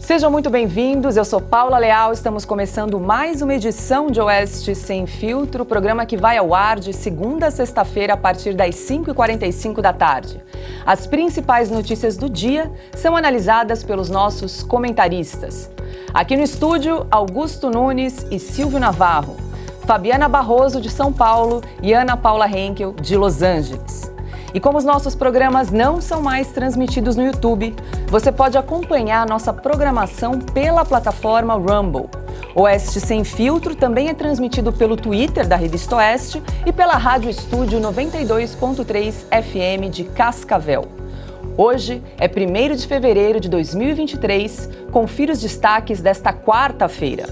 Sejam muito bem-vindos, eu sou Paula Leal, estamos começando mais uma edição de Oeste Sem Filtro, programa que vai ao ar de segunda a sexta-feira a partir das 5h45 da tarde. As principais notícias do dia são analisadas pelos nossos comentaristas. Aqui no estúdio, Augusto Nunes e Silvio Navarro, Fabiana Barroso de São Paulo e Ana Paula Henkel de Los Angeles. E como os nossos programas não são mais transmitidos no YouTube, você pode acompanhar a nossa programação pela plataforma Rumble. Oeste Sem Filtro também é transmitido pelo Twitter da Revista Oeste e pela Rádio Estúdio 92.3 FM de Cascavel. Hoje é 1º de fevereiro de 2023, confira os destaques desta quarta-feira.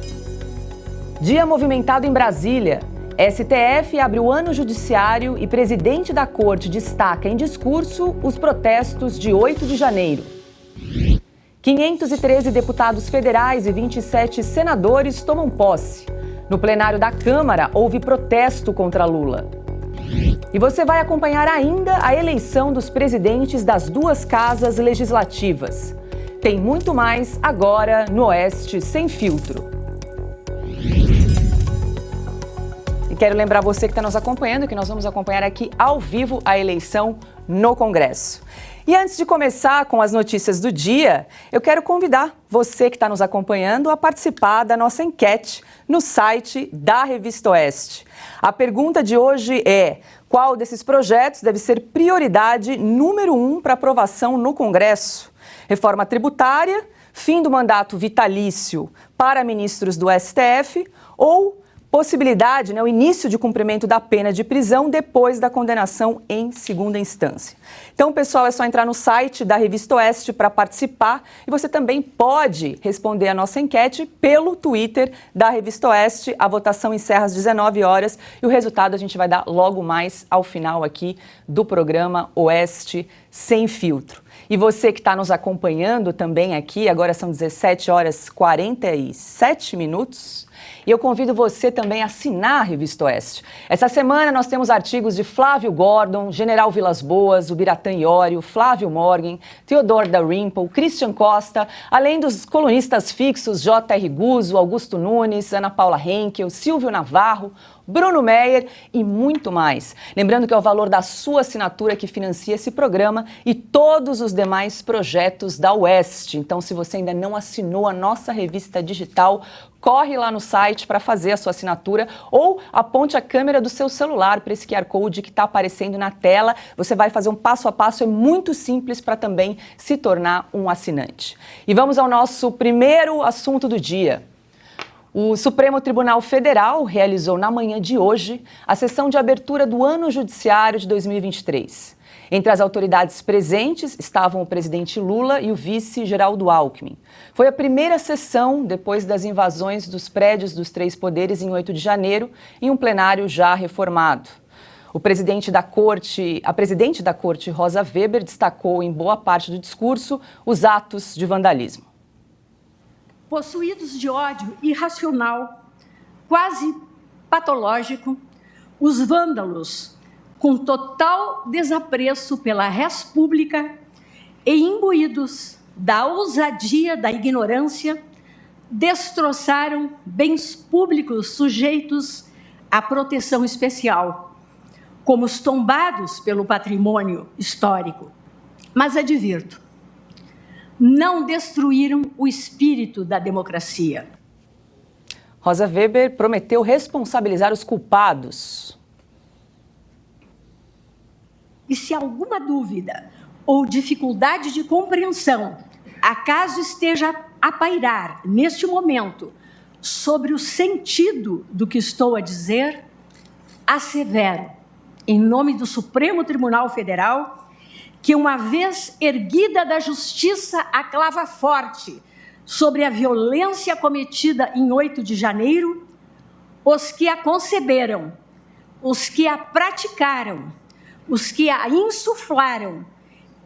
Dia movimentado em Brasília. STF abre o ano judiciário e presidente da corte destaca em discurso os protestos de 8 de janeiro. 513 deputados federais e 27 senadores tomam posse. No plenário da Câmara, houve protesto contra Lula. E você vai acompanhar ainda a eleição dos presidentes das duas casas legislativas. Tem muito mais agora no Oeste Sem Filtro. Quero lembrar você que está nos acompanhando que nós vamos acompanhar aqui ao vivo a eleição no Congresso. E antes de começar com as notícias do dia, eu quero convidar você que está nos acompanhando a participar da nossa enquete no site da Revista Oeste. A pergunta de hoje é: qual desses projetos deve ser prioridade número 1 para aprovação no Congresso? Reforma tributária, fim do mandato vitalício para ministros do STF ou possibilidade, o início de cumprimento da pena de prisão depois da condenação em segunda instância. Então, pessoal, é só entrar no site da Revista Oeste para participar e você também pode responder a nossa enquete pelo Twitter da Revista Oeste. A votação encerra às 19 horas e o resultado a gente vai dar logo mais ao final aqui do programa Oeste Sem Filtro. E você que está nos acompanhando também aqui, agora são 17h47. E eu convido você também a assinar a Revista Oeste. Essa semana nós temos artigos de Flávio Gordon, General Vilas Boas, Ubiratã Iório, Flávio Morgan, Theodore Dalrymple, Christian Costa, além dos colunistas fixos J.R. Guzzo, Augusto Nunes, Ana Paula Henkel, Silvio Navarro, Bruno Meyer e muito mais. Lembrando que é o valor da sua assinatura que financia esse programa e todos os demais projetos da Oeste. Então, se você ainda não assinou a nossa revista digital, corre lá no site para fazer a sua assinatura ou aponte a câmera do seu celular para esse QR Code que está aparecendo na tela. Você vai fazer um passo a passo, é muito simples para também se tornar um assinante. E vamos ao nosso primeiro assunto do dia. O Supremo Tribunal Federal realizou na manhã de hoje a sessão de abertura do ano judiciário de 2023. Entre as autoridades presentes estavam o presidente Lula e o vice Geraldo Alckmin. Foi a primeira sessão depois das invasões dos prédios dos três poderes em 8 de janeiro, em um plenário já reformado. A presidente da Corte, Rosa Weber, destacou em boa parte do discurso os atos de vandalismo. Possuídos de ódio irracional, quase patológico, os vândalos, com total desapreço pela res pública e imbuídos da ousadia da ignorância, destroçaram bens públicos sujeitos à proteção especial, como os tombados pelo patrimônio histórico. Mas advirto, não destruíram o espírito da democracia. Rosa Weber prometeu responsabilizar os culpados. E se alguma dúvida ou dificuldade de compreensão acaso esteja a pairar neste momento sobre o sentido do que estou a dizer, assevero, em nome do Supremo Tribunal Federal, que uma vez erguida da justiça a clava forte sobre a violência cometida em 8 de janeiro, os que a conceberam, os que a praticaram, os que a insuflaram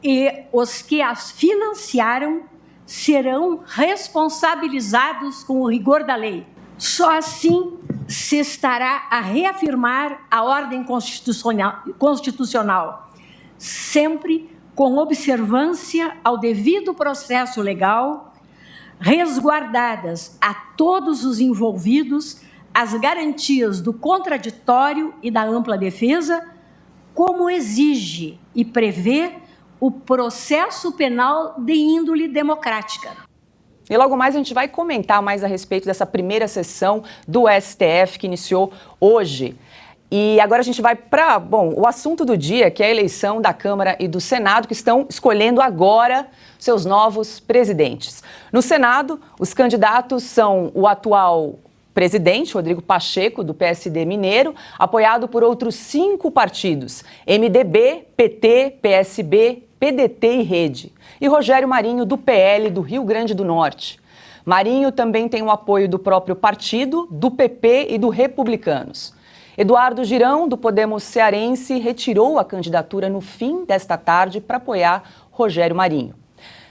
e os que a financiaram serão responsabilizados com o rigor da lei. Só assim se estará a reafirmar a ordem constitucional, sempre com observância ao devido processo legal, resguardadas a todos os envolvidos as garantias do contraditório e da ampla defesa, como exige e prevê o processo penal de índole democrática. E logo mais a gente vai comentar mais a respeito dessa primeira sessão do STF que iniciou hoje. E agora a gente vai para, o assunto do dia, que é a eleição da Câmara e do Senado, que estão escolhendo agora seus novos presidentes. No Senado, os candidatos são o atual presidente, Rodrigo Pacheco, do PSD mineiro, apoiado por outros 5 partidos, MDB, PT, PSB, PDT e Rede, e Rogério Marinho, do PL do Rio Grande do Norte. Marinho também tem o apoio do próprio partido, do PP e do Republicanos. Eduardo Girão, do Podemos Cearense, retirou a candidatura no fim desta tarde para apoiar Rogério Marinho.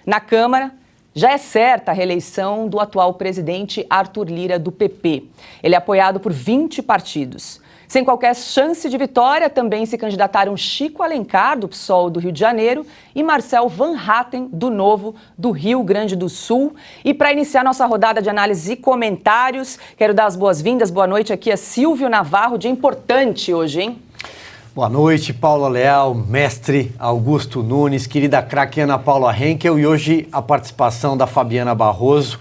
Na Câmara, já é certa a reeleição do atual presidente Arthur Lira, do PP. Ele é apoiado por 20 partidos. Sem qualquer chance de vitória, também se candidataram Chico Alencar, do PSOL do Rio de Janeiro, e Marcel Van Hatten, do Novo, do Rio Grande do Sul. E para iniciar nossa rodada de análise e comentários, quero dar as boas-vindas, boa noite aqui a Silvio Navarro, dia importante hoje, hein? Boa noite, Paula Leal, mestre Augusto Nunes, querida craque Ana Paula Henkel e hoje a participação da Fabiana Barroso.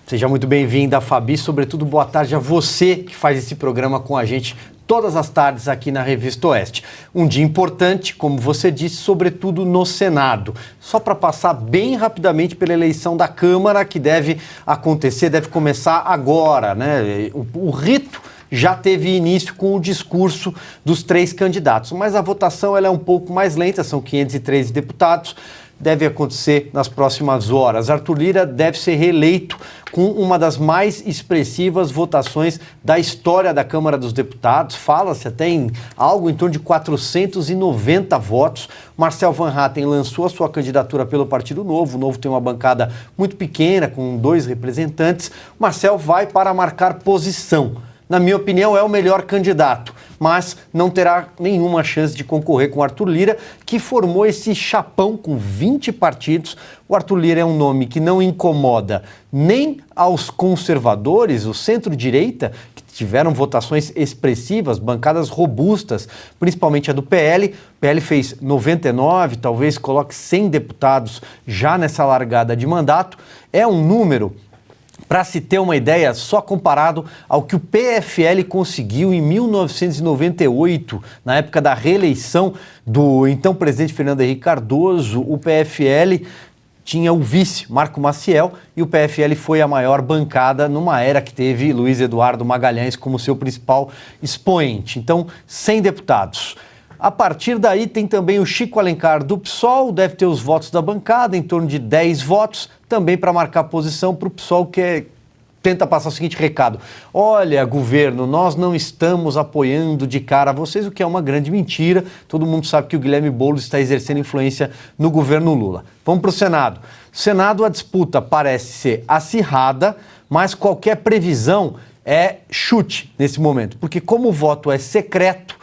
Seja muito bem-vinda, Fabi, sobretudo boa tarde a você que faz esse programa com a gente todas as tardes aqui na Revista Oeste. Um dia importante, como você disse, sobretudo no Senado. Só para passar bem rapidamente pela eleição da Câmara, que deve acontecer, deve começar agora, né? O rito já teve início com o discurso dos 3 candidatos, mas a votação ela é um pouco mais lenta, são 513 deputados, deve acontecer nas próximas horas. Arthur Lira deve ser reeleito com uma das mais expressivas votações da história da Câmara dos Deputados, fala-se até em algo em torno de 490 votos. Marcel Van Hatten lançou a sua candidatura pelo Partido Novo, o Novo tem uma bancada muito pequena, com 2 representantes. Marcel vai para marcar posição. Na minha opinião, é o melhor candidato, mas não terá nenhuma chance de concorrer com o Arthur Lira, que formou esse chapão com 20 partidos. O Arthur Lira é um nome que não incomoda nem aos conservadores, o centro-direita, que tiveram votações expressivas, bancadas robustas, principalmente a do PL. O PL fez 99, talvez coloque 100 deputados já nessa largada de mandato. É um número, para se ter uma ideia, só comparado ao que o PFL conseguiu em 1998, na época da reeleição do então presidente Fernando Henrique Cardoso, o PFL tinha o vice, Marco Maciel, e o PFL foi a maior bancada numa era que teve Luiz Eduardo Magalhães como seu principal expoente. Então, 100 deputados. A partir daí tem também o Chico Alencar do PSOL, deve ter os votos da bancada, em torno de 10 votos, também para marcar posição para o PSOL, que tenta passar o seguinte recado: olha, governo, nós não estamos apoiando de cara vocês, o que é uma grande mentira. Todo mundo sabe que o Guilherme Boulos está exercendo influência no governo Lula. Vamos para o Senado. Senado, a disputa parece ser acirrada, mas qualquer previsão é chute nesse momento, porque como o voto é secreto,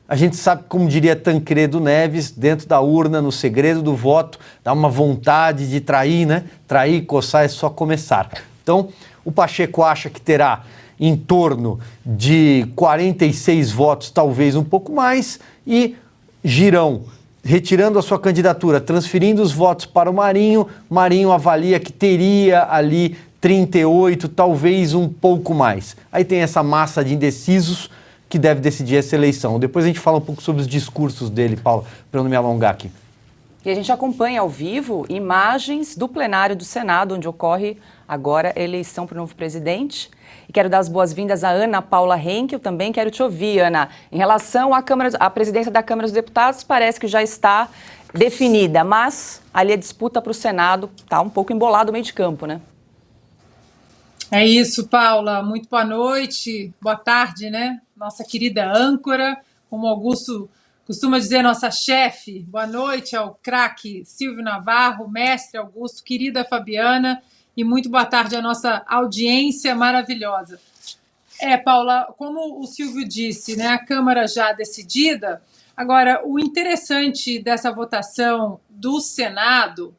a gente sabe, como diria Tancredo Neves, dentro da urna, no segredo do voto, dá uma vontade de trair, né? Trair, coçar é só começar. Então, o Pacheco acha que terá em torno de 46 votos, talvez um pouco mais, e Girão, retirando a sua candidatura, transferindo os votos para o Marinho, Marinho avalia que teria ali 38, talvez um pouco mais. Aí tem essa massa de indecisos que deve decidir essa eleição. Depois a gente fala um pouco sobre os discursos dele, Paulo, para eu não me alongar aqui. E a gente acompanha ao vivo imagens do plenário do Senado, onde ocorre agora a eleição para o novo presidente. E quero dar as boas-vindas a Ana Paula Henkel, também quero te ouvir, Ana. Em relação à presidência da Câmara dos Deputados, parece que já está definida, mas ali a disputa para o Senado está um pouco embolado o meio de campo, né? É isso, Paula. Muito boa noite, boa tarde, né? Nossa querida âncora, como Augusto costuma dizer, nossa chefe. Boa noite ao craque Silvio Navarro, mestre Augusto, querida Fabiana, e muito boa tarde à nossa audiência maravilhosa. Paula, como o Silvio disse, né, a Câmara já decidida. Agora, o interessante dessa votação do Senado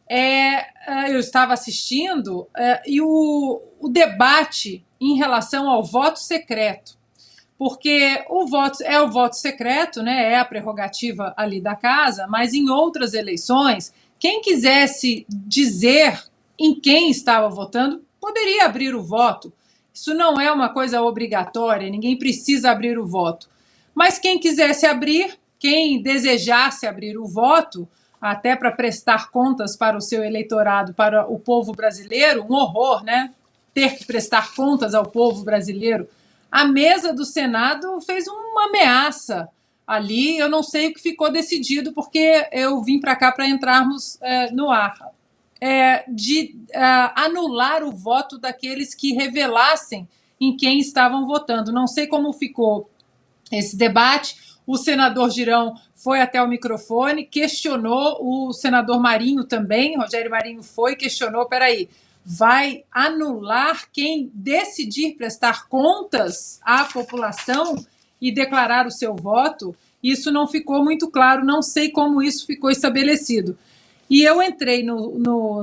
eu estava assistindo e o debate em relação ao voto secreto, porque o voto secreto, né, é a prerrogativa ali da casa, mas em outras eleições, quem quisesse dizer em quem estava votando poderia abrir o voto. Isso não é uma coisa obrigatória, ninguém precisa abrir o voto. Mas quem quisesse abrir, quem desejasse abrir o voto, até para prestar contas para o seu eleitorado, para o povo brasileiro, um horror, né? Ter que prestar contas ao povo brasileiro. A mesa do Senado fez uma ameaça ali, eu não sei o que ficou decidido, porque eu vim para cá para entrarmos no ar, de anular o voto daqueles que revelassem em quem estavam votando. Não sei como ficou esse debate. O senador Girão foi até o microfone, questionou, o senador Marinho também, Rogério Marinho questionou, peraí, vai anular quem decidir prestar contas à população e declarar o seu voto? Isso não ficou muito claro, não sei como isso ficou estabelecido. E eu entrei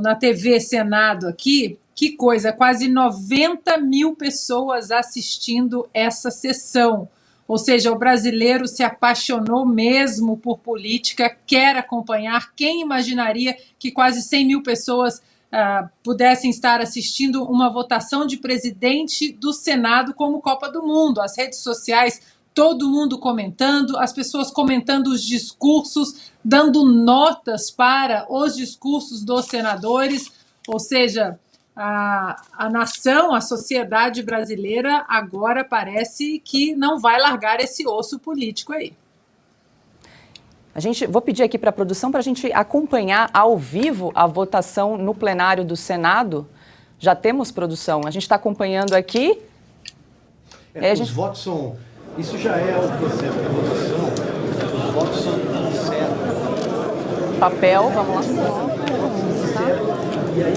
na TV Senado aqui, que coisa, quase 90 mil pessoas assistindo essa sessão. Ou seja, o brasileiro se apaixonou mesmo por política, quer acompanhar. Quem imaginaria que quase 100 mil pessoas pudessem estar assistindo uma votação de presidente do Senado como Copa do Mundo? As redes sociais, todo mundo comentando, as pessoas comentando os discursos, dando notas para os discursos dos senadores, ou seja, a nação, a sociedade brasileira agora parece que não vai largar esse osso político aí. Vou pedir aqui para a produção para a gente acompanhar ao vivo a votação no plenário do Senado. Já temos, produção? A gente está acompanhando aqui. Os votos são... Isso já é o processo da votação. Os votos são certos. Papel, vamos lá. E aí,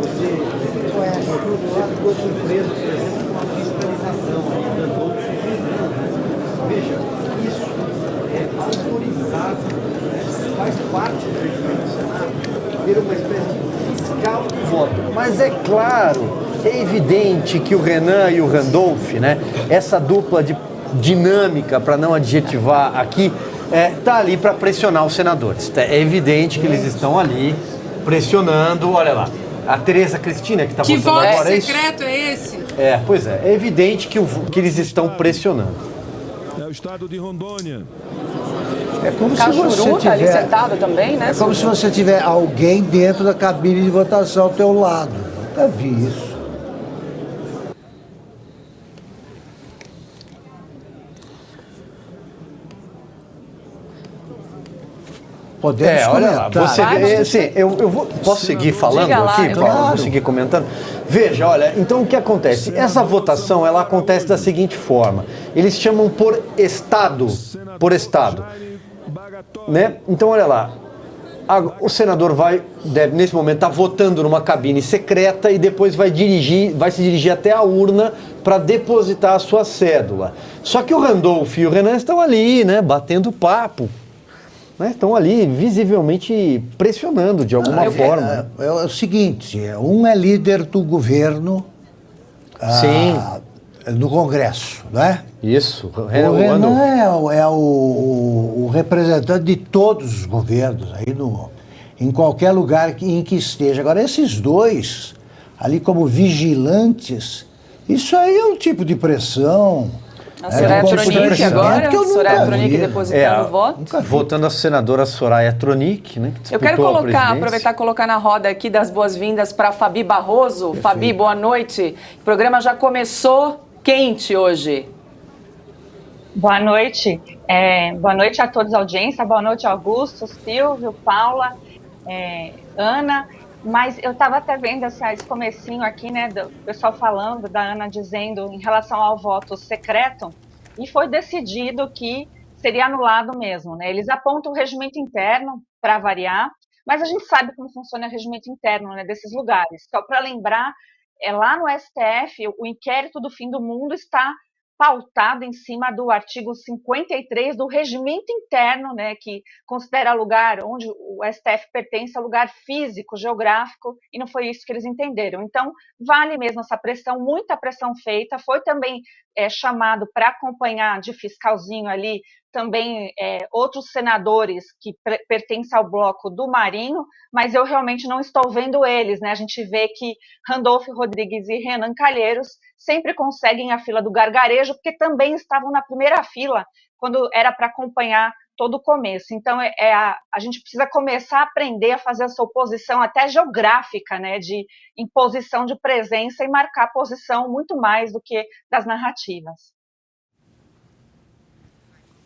você ficou surpreso, por exemplo, com a fiscalização aí da Dolce. Veja, isso é autorizado, né? Faz parte do regimento do Senado ter uma espécie de fiscal do voto. Mas é claro, é evidente que o Renan e o Randolph, né, essa dupla de dinâmica, para não adjetivar aqui, tá ali para pressionar os senadores. É evidente que eles estão ali pressionando, olha lá. A Tereza Cristina, que está votando agora, que voto secreto é esse? Pois é. É evidente que eles estão pressionando. É o estado de Rondônia. É como Cajuru se você tá ali tiver... sentado também, né? É como se você tiver alguém dentro da cabine de votação ao teu lado. Nunca vi isso. Podemos olha lá, comentar. posso seguir falando Diga lá, aqui, Paulo? claro. Vou seguir comentando. Veja, olha, então o que acontece? Essa votação, ela acontece da seguinte forma. Eles chamam por estado, né? Então, olha lá, o senador deve nesse momento estar votando numa cabine secreta e depois vai se dirigir até a urna para depositar a sua cédula. Só que o Randolph e o Renan estão ali, né, batendo papo. Estão ali visivelmente pressionando de alguma forma. É o seguinte, um é líder do governo no Congresso, não é? Isso. O Renan é o representante de todos os governos aí em qualquer lugar em que esteja. Agora, esses dois, ali como vigilantes, isso aí é um tipo de pressão. A Soraya Tronic agora, a Soraya Tronic depositando o voto. Votando a senadora Soraya Tronic, né? Eu quero aproveitar e colocar na roda aqui das boas-vindas para Fabi Barroso. Perfeito. Fabi, boa noite. O programa já começou quente hoje. Boa noite. Boa noite a todos a audiência. Boa noite, Augusto, Silvio, Paula, Ana. Mas eu estava até vendo esse comecinho aqui, né, do pessoal falando, da Ana dizendo em relação ao voto secreto, e foi decidido que seria anulado mesmo, né? Eles apontam o regimento interno para variar, mas a gente sabe como funciona o regimento interno, né, desses lugares. Só para lembrar, lá no STF, o inquérito do fim do mundo está pautado em cima do artigo 53 do regimento interno, né, que considera lugar onde o STF pertence a lugar físico, geográfico, e não foi isso que eles entenderam. Então, vale mesmo essa pressão, muita pressão feita, foi também chamado para acompanhar de fiscalzinho ali também outros senadores que pertencem ao bloco do Marinho, mas eu realmente não estou vendo eles, né? A gente vê que Randolfo Rodrigues e Renan Calheiros sempre conseguem a fila do gargarejo, porque também estavam na primeira fila quando era para acompanhar todo o começo. Então, a gente precisa começar a aprender a fazer essa oposição até geográfica, né, de imposição de presença e marcar posição muito mais do que das narrativas.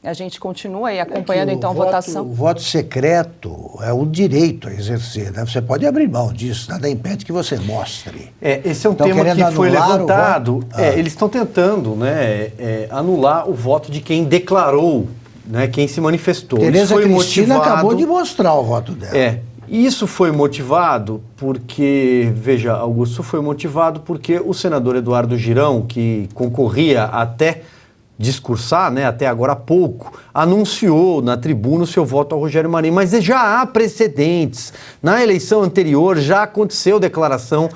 A gente continua aí acompanhando, então, a votação. O voto secreto é um direito a exercer, né? Você pode abrir mão disso, nada impede que você mostre. Esse é um tema que foi levantado. Eles estão tentando, né, anular o voto de quem declarou, né, quem se manifestou. Tereza Cristina acabou de mostrar o voto dela. Isso foi motivado porque, veja, Augusto, foi motivado porque o senador Eduardo Girão, que concorria até discursar, né, até agora há pouco, anunciou na tribuna o seu voto ao Rogério Marinho, mas já há precedentes. Na eleição anterior já aconteceu declaração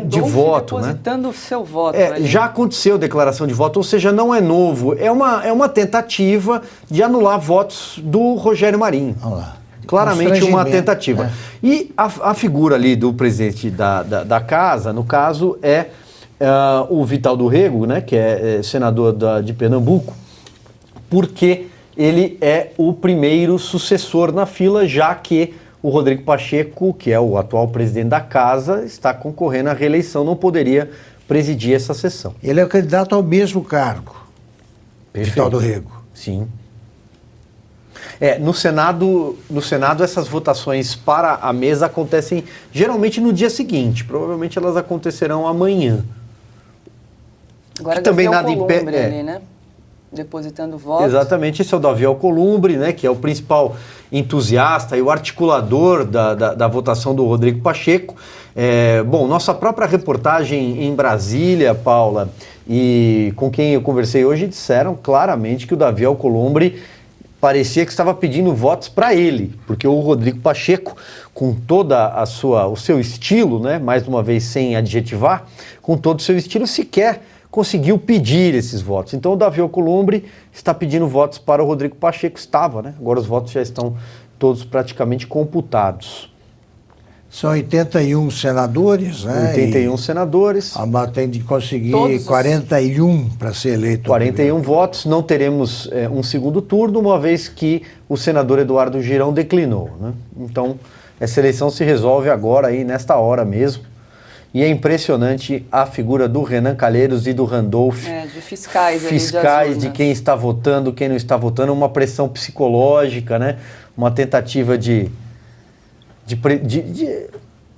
de voto. Depositando o seu voto. Já aconteceu declaração de voto, ou seja, não é novo. É uma tentativa de anular votos do Rogério Marinho. Vamos lá. Claramente uma tentativa. E a figura ali do presidente da casa, no caso, o Vital do Rego, né, que é senador de Pernambuco, porque ele é o primeiro sucessor na fila, já que o Rodrigo Pacheco, que é o atual presidente da casa, está concorrendo à reeleição, não poderia presidir essa sessão. Ele é o candidato ao mesmo cargo. Perfeito. Vital do Rego. Sim. No Senado, essas votações para a mesa acontecem geralmente no dia seguinte. Provavelmente elas acontecerão amanhã. Agora também nada impede ali, né? Depositando votos. Exatamente, esse é o Davi Alcolumbre, né, que é o principal entusiasta e o articulador da votação do Rodrigo Pacheco. Nossa própria reportagem em Brasília, Paula, e com quem eu conversei hoje, disseram claramente que o Davi Alcolumbre parecia que estava pedindo votos para ele, porque o Rodrigo Pacheco, com toda o seu estilo, né, mais uma vez sem adjetivar, com todo o seu estilo, sequer conseguiu pedir esses votos. Então o Davi Alcolumbre está pedindo votos para o Rodrigo Pacheco, né? Agora os votos já estão todos praticamente computados. São 81 senadores, né? 81 senadores. Tem de conseguir 41 para ser eleito. 41 votos, não teremos um segundo turno, uma vez que o senador Eduardo Girão declinou, né? Então, essa eleição se resolve agora, aí, nesta hora mesmo. E é impressionante a figura do Renan Calheiros e do Randolfo. De fiscais. Fiscais de quem está votando, quem não está votando, uma pressão psicológica, né? Uma tentativa de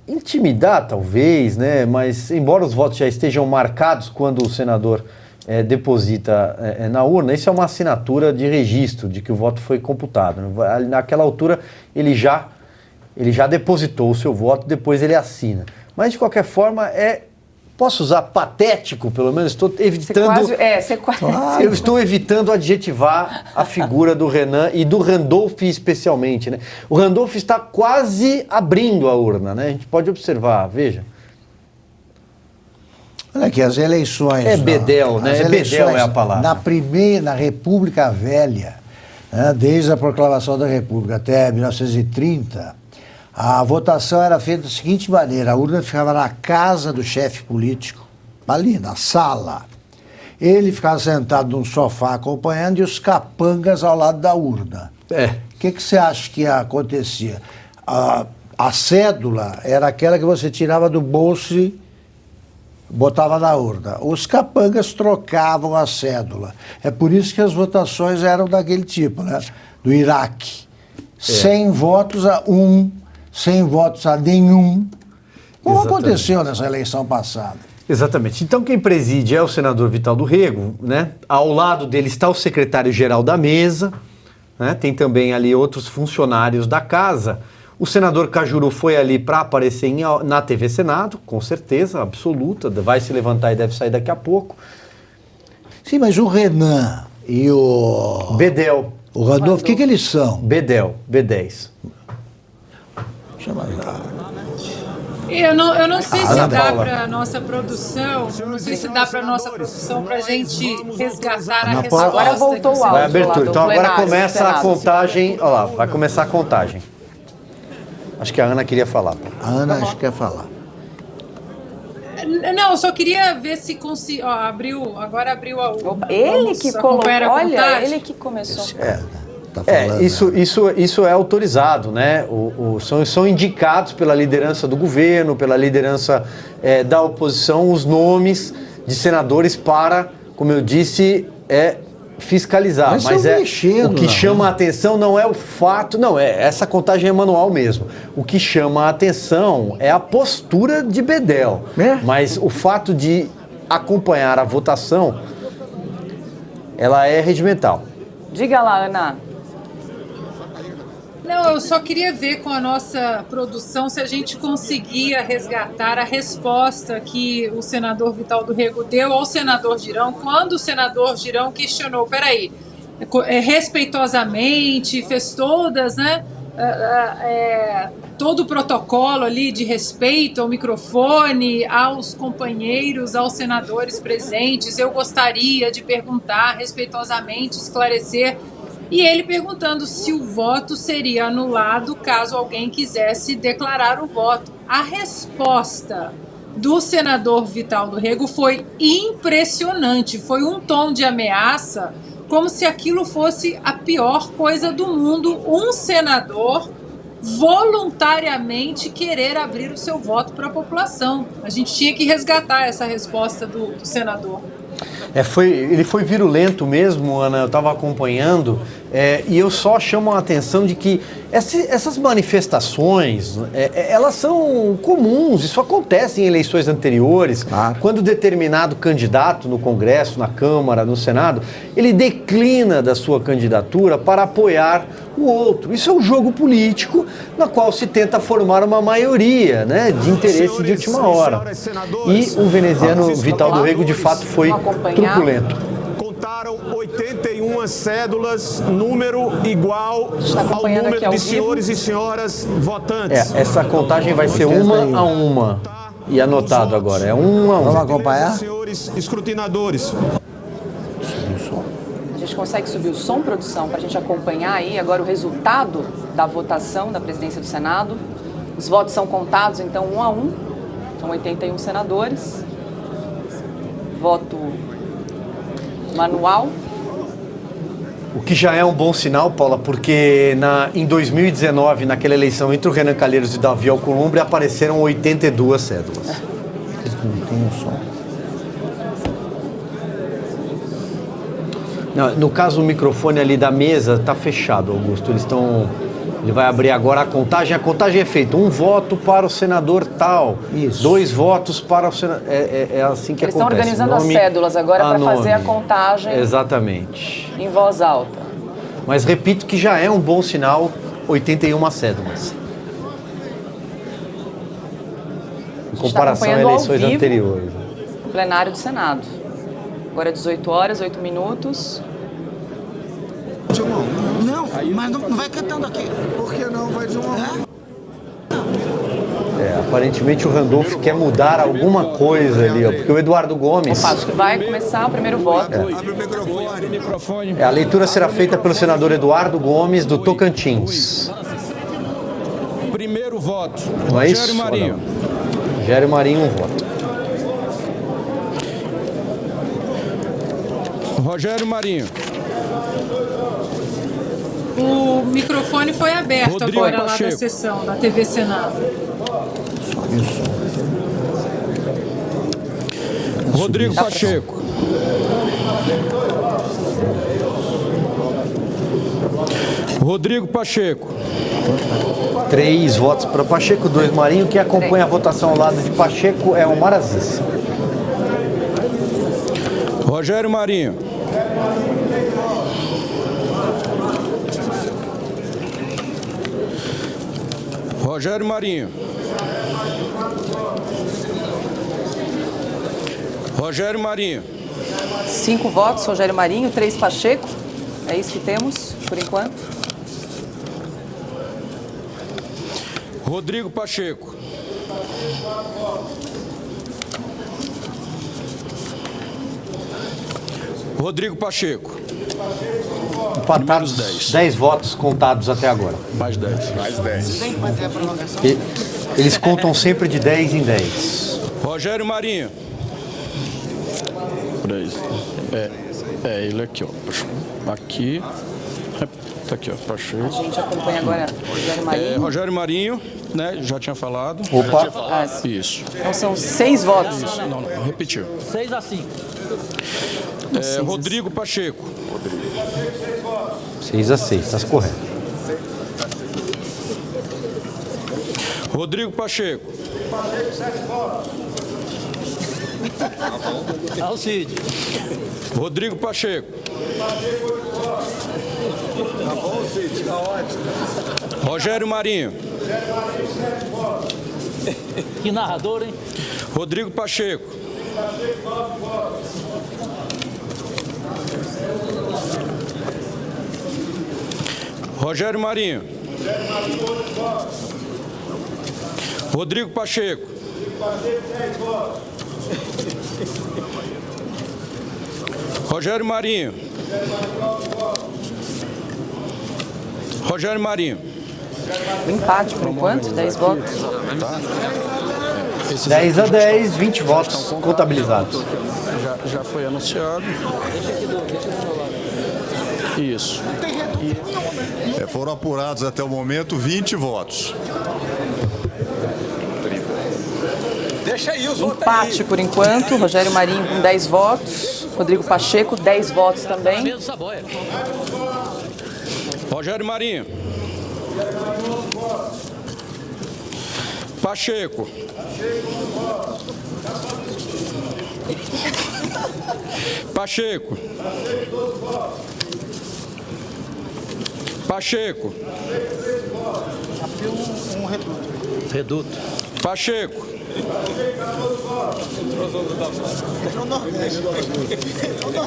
intimidar, talvez, né? Mas, embora os votos já estejam marcados quando o senador deposita na urna, isso é uma assinatura de registro de que o voto foi computado, né? Naquela altura, ele já depositou o seu voto, depois ele assina. Mas, de qualquer forma, posso usar patético, pelo menos? Estou evitando... Eu estou evitando adjetivar a figura do Renan e do Randolfo especialmente, né? O Randolfo está quase abrindo a urna, né? A gente pode observar, veja. Olha aqui, as eleições... Bedel, né? Bedel é a palavra. Na República Velha, né, desde a proclamação da República até 1930... A votação era feita da seguinte maneira: a urna ficava na casa do chefe político, ali na sala. Ele ficava sentado num sofá acompanhando e os capangas ao lado da urna. O que você acha que acontecia? A cédula era aquela que você tirava do bolso e botava na urna. Os capangas trocavam a cédula. É por isso que as votações eram daquele tipo, né? Do Iraque. 100 votos a 1. Sem votos a nenhum, como aconteceu nessa eleição passada. Exatamente. Então quem preside é o senador Vital do Rego, né? Ao lado dele está o secretário-geral da mesa, né? Tem também ali outros funcionários da casa. O senador Cajuru foi ali para aparecer na TV Senado, com certeza absoluta, vai se levantar e deve sair daqui a pouco. Sim, mas o Renan e o... Bedel. O Randolfo, o que eles são? Bedel, B10. Chama já. Eu não sei se Ana dá Paula. para nossa produção, não sei se dá para nossa produção para a gente resgatar a Ana resposta. Paula. Agora voltou o que você áudio. Vai lá abertura. do Então agora plenário, começa a Senado. contagem. Olha lá, vai começar a contagem. Acho que a Ana queria falar. A Ana acho que quer falar. Não, eu só queria ver se consigo. Agora abriu a. Opa, ele que colocou, acompanhar a olha, contagem? ele que começou. Tá falando, Isso é autorizado, né? São indicados pela liderança do governo, pela liderança da oposição, os nomes de senadores para, como eu disse, fiscalizar. Mas Mas estão mexendo, o que não. chama a atenção não é o fato, não, essa contagem é manual mesmo. O que chama a atenção é a postura de Bedel. Mas o fato de acompanhar a votação, ela é regimental. Diga lá, Ana. Não, eu só queria ver com a nossa produção se a gente conseguia resgatar a resposta que o senador Vital do Rego deu ao senador Girão, quando o senador Girão questionou, peraí, respeitosamente, fez todas, né, todo o protocolo ali de respeito ao microfone, aos companheiros, aos senadores presentes, eu gostaria de perguntar respeitosamente, esclarecer. E ele perguntando se o voto seria anulado caso alguém quisesse declarar o voto. A resposta do senador Vital do Rego foi impressionante. Foi um tom de ameaça, como se aquilo fosse a pior coisa do mundo. Um senador voluntariamente querer abrir o seu voto para a população. A gente tinha que resgatar essa resposta do senador. Ele foi virulento mesmo, Ana, eu estava acompanhando, e eu só chamo a atenção de que essas manifestações, elas são comuns, isso acontece em eleições anteriores, quando determinado candidato no Congresso, na Câmara, no Senado, ele declina da sua candidatura para apoiar o outro. Isso é um jogo político na qual se tenta formar uma maioria, né, de interesse de última hora. E o veneziano Vital do Rego, de fato, foi truculento. Contaram 81 cédulas, número igual ao número de senhores e senhoras votantes. Essa contagem vai ser uma a uma. E anotado agora, é um a um. Vamos acompanhar? Senhores escrutinadores. A gente consegue subir o som, produção, para a gente acompanhar aí agora o resultado da votação da presidência do Senado. Os votos são contados, então, um a um. São 81 senadores. Voto manual. O que já é um bom sinal, Paula, porque em 2019, naquela eleição entre o Renan Calheiros e o Davi Alcolumbre, apareceram 82 cédulas. Não tem o som. Não, no caso, o microfone ali da mesa está fechado, Augusto. Ele vai abrir agora a contagem. A contagem é feita: um voto para o senador tal, Isso. 2 votos para o senador. É assim que Eles acontece. estão organizando Nome as cédulas agora a para nome. fazer a contagem Exatamente. em voz alta. Mas repito que já é um bom sinal, 81 cédulas. Em comparação a acompanhando ao eleições vivo. anteriores. Plenário do Senado. Agora é 18 horas, 8 minutos. Não, mas não vai cantando aqui. Por que não? Vai de um a um. Aparentemente o Randolfo quer mudar alguma coisa ali, ó, porque o Eduardo Gomes... Acho que vai começar o primeiro voto. Abre o microfone. A leitura será feita pelo senador Eduardo Gomes, do Tocantins. Primeiro voto. Não é isso? Rogério Marinho. Rogério Marinho, um voto. Rogério Marinho. O microfone foi aberto Rodrigo agora lá da Pacheco. sessão, da TV Senado. Rodrigo Pacheco. Rodrigo Pacheco. 3 votos para Pacheco, 2 Marinho. Quem acompanha a votação ao lado de Pacheco é o Marazis. Rogério Marinho. Rogério Marinho. Rogério Marinho. 5 votos, Rogério Marinho, 3 Pacheco. É isso que temos, por enquanto. Rodrigo Pacheco. Rodrigo Pacheco. Empatados, 10 votos contados até agora. Mais 10. Mais 10. Eles contam sempre de 10 em 10. Rogério Marinho. Por aí. É ele aqui, ó. Aqui. Tá aqui, ó. Pacheco. A gente acompanha agora Rogério Marinho. Rogério Marinho, né? Já tinha falado. Opa. Isso. Então são 6 votos. Não, repetiu. 6 a 5. Rodrigo Pacheco. 6 a 6, está correto. Rodrigo Pacheco. Alcide. Rodrigo Pacheco. Rogério Marinho. Que narrador, hein? Rodrigo Pacheco. Rogério Marinho. Rodrigo Pacheco. Rogério Marinho. Rogério Marinho. Empate por enquanto, 10 votos. 10 a 10, 20 votos contabilizados. Já foi anunciado. Isso. Foram apurados até o momento 20 votos. Deixa aí os votos. Empate por enquanto, Rogério Marinho com 10 votos. Rodrigo Pacheco, 10 votos também. Rogério Marinho. Pacheco. Pacheco. Pacheco. Reduto. Pacheco.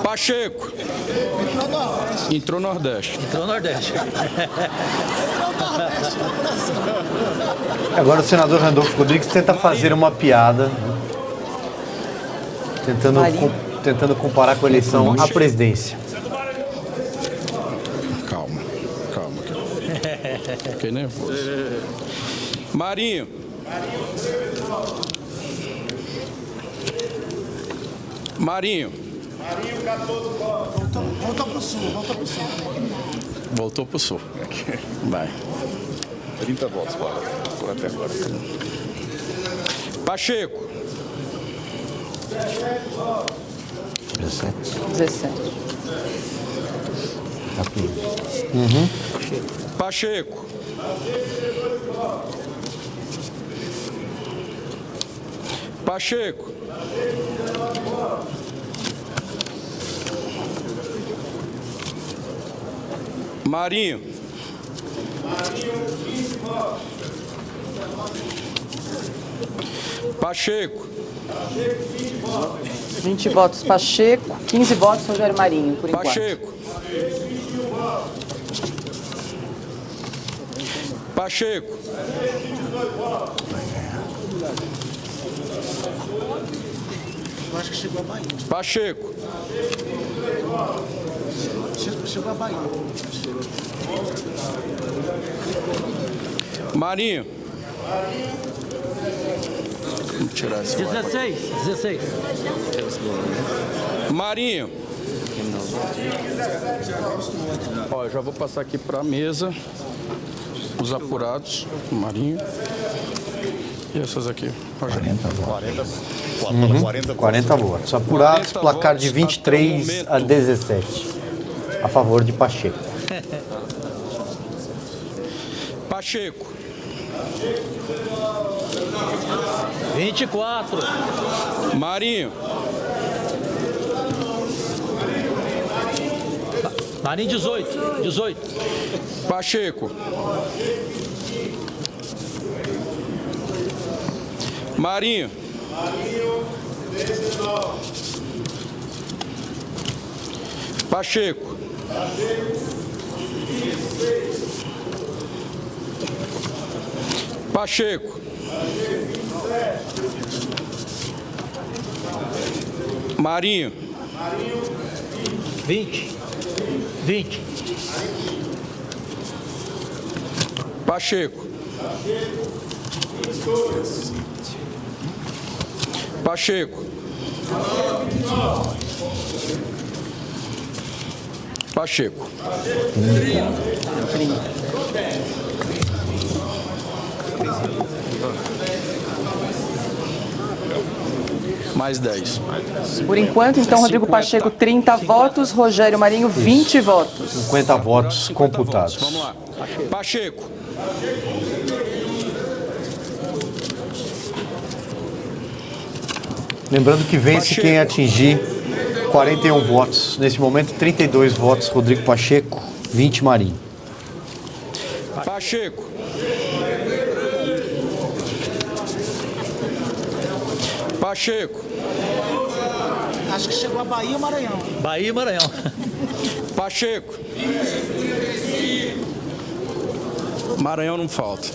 Pacheco. Entrou Nordeste. Entrou Nordeste. Agora o senador Randolfo Rodrigues tenta fazer uma piada, tentando comparar com a eleição à presidência. Calma. Fiquei nervoso. Marinho. Marinho. Volta pro sul. Voltou pro sul. Vai. 30 votos, por até agora. Pacheco. 17. Pacheco. Pacheco. Marinho. Pacheco. 20 votos Pacheco, 15 votos Rogério Marinho, por enquanto. Pacheco. Pacheco. Eu acho que chegou a Bahia. Pacheco. Chegou a Bahia. Marinho. Vamos tirar esse 16. Marinho. Ó, eu já vou passar aqui para a mesa. Os apurados. Marinho. E essas aqui. 40 votos. Apurados, placar de 23 a 17. A favor de Pacheco. Pacheco. 24. Marinho. Marinho, 18. Pacheco. Marinho. Pacheco. Pacheco. Marinho. 20. Pacheco. Pacheco. Pacheco. Mais 10. Por enquanto, então, Rodrigo Pacheco, 30 votos, Rogério Marinho, 20 votos. 50 votos computados. Vamos lá. Pacheco. Lembrando que vence quem atingir 41 votos. Nesse momento, 32 votos, Rodrigo Pacheco, 20 Marinho. Pacheco. Pacheco. Acho que chegou a Bahia e o Maranhão. Bahia e Maranhão. Pacheco. Maranhão não falta.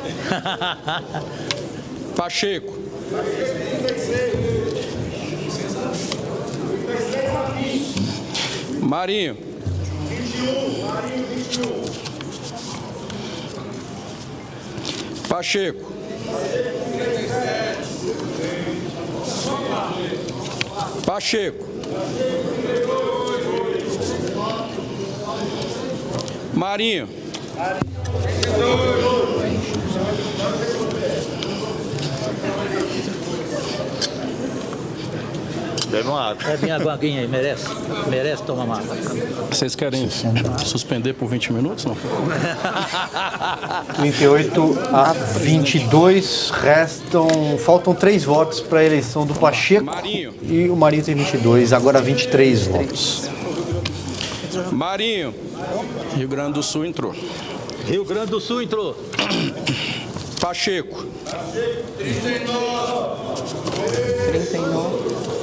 Pacheco. Marinho. Pacheco. Pacheco. Marinho. Bebe uma água. Bebe minha aguinha aí, merece. Merece tomar uma água. Vocês querem suspender por 20 minutos, não? 38 a 22, faltam 3 votos para a eleição do Pacheco. Marinho. E o Marinho tem 22, agora 23 votos. Marinho. Rio Grande do Sul entrou. Rio Grande do Sul entrou. Pacheco. 39.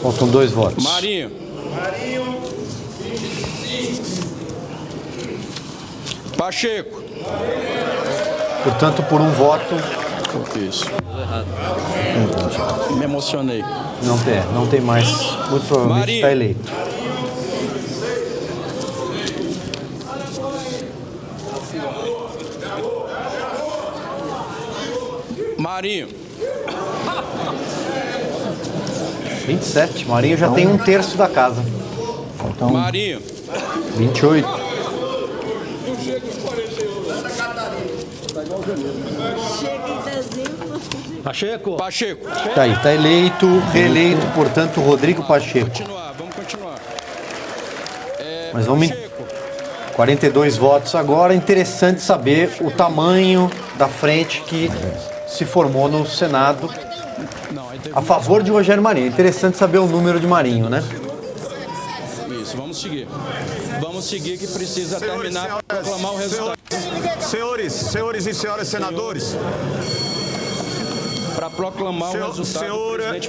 Faltam 2 votos. Marinho. Pacheco. Portanto, por um voto. Isso. Me emocionei. Não tem mais. Muito provavelmente está eleito. Marinho. 27. Marinho já tem 1/3 da casa. Faltam Marinho. 28. Pacheco. Pacheco. Tá aí, tá eleito, reeleito, portanto, Rodrigo Pacheco. Vamos continuar. Mas vamos em 42 votos agora. Interessante saber o tamanho da frente que se formou no Senado a favor de Rogério Marinho. Interessante saber o número de Marinho, né? Isso, vamos seguir. Vamos seguir que precisa terminar para proclamar o resultado. Senhores e senhoras senadores. Para proclamar o resultado,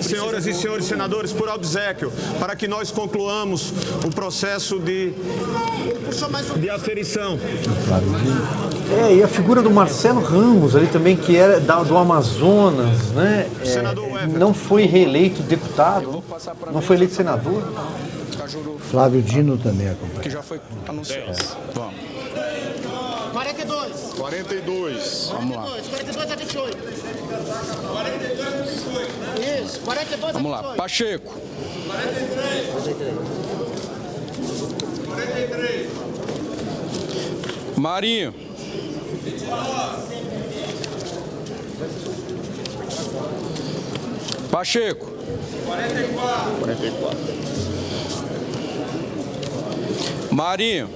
senhoras e senhores senadores, por obséquio, para que nós concluamos o processo de aferição. E a figura do Marcelo Ramos ali também, que era do Amazonas, né? Não foi reeleito deputado, não foi eleito senador. Flávio Dino também acompanha. Que já foi anunciado. Vamos. 42. 42. Vamos lá. 42 a 28. 42 a 28. Isso, 42 a 28. Vamos lá. Pacheco. 43. Marinho. 29. Pacheco. 44. Marinho.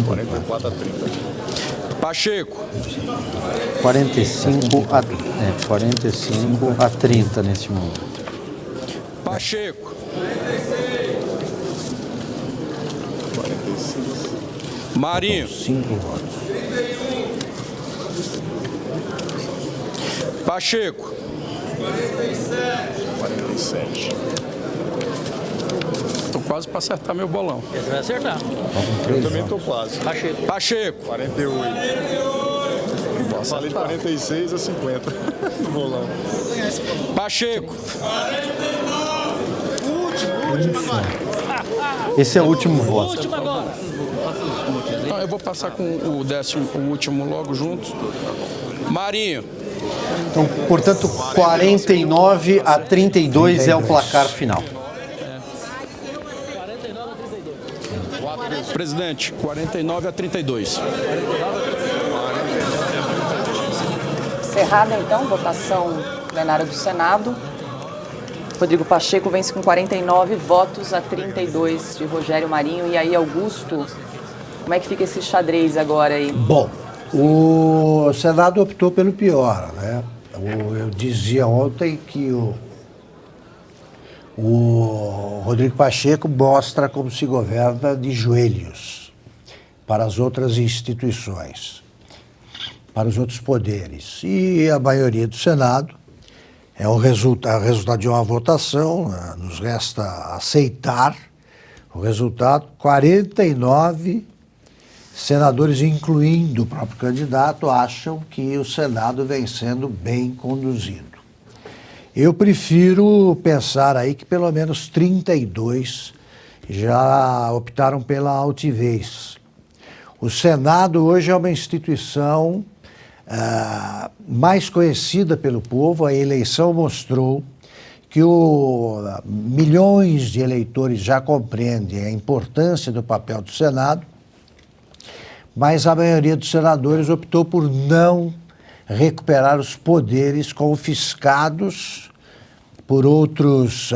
44 a 30. Pacheco. 45 a 30 nesse momento. Pacheco. Marinho. 5 votos. Pacheco. 47. quase para acertar meu bolão. Ele vai acertar. Eu também tô quase. Pacheco. 48. Eu falei de 46 a 50 no bolão. Pacheco. Esse é o último voto. Último agora. Não, eu vou passar com o último logo junto. Marinho. Então, portanto, 49 a 32 é o placar final. Presidente, 49 a 32. Encerrada, então, votação plenária do Senado. Rodrigo Pacheco vence com 49 votos a 32 de Rogério Marinho. E aí, Augusto, como é que fica esse xadrez agora aí? Bom, o Senado optou pelo pior, né? Eu dizia ontem que o Rodrigo Pacheco mostra como se governa de joelhos para as outras instituições, para os outros poderes. E a maioria do Senado é o resultado de uma votação, né? Nos resta aceitar o resultado. 49 senadores, incluindo o próprio candidato, acham que o Senado vem sendo bem conduzido. Eu prefiro pensar aí que pelo menos 32 já optaram pela altivez. O Senado hoje é uma instituição mais conhecida pelo povo. A eleição mostrou que milhões de eleitores já compreendem a importância do papel do Senado, mas a maioria dos senadores optou por não recuperar os poderes confiscados por outras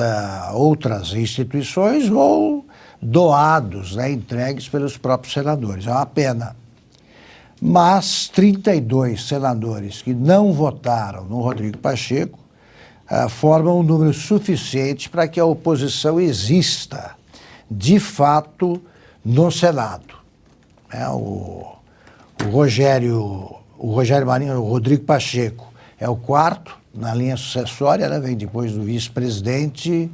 instituições ou doados, né, entregues pelos próprios senadores. É uma pena. Mas 32 senadores que não votaram no Rodrigo Pacheco formam um número suficiente para que a oposição exista, de fato, no Senado. O Rogério Marinho, o Rodrigo Pacheco, é o quarto na linha sucessória, né? Vem depois do vice-presidente,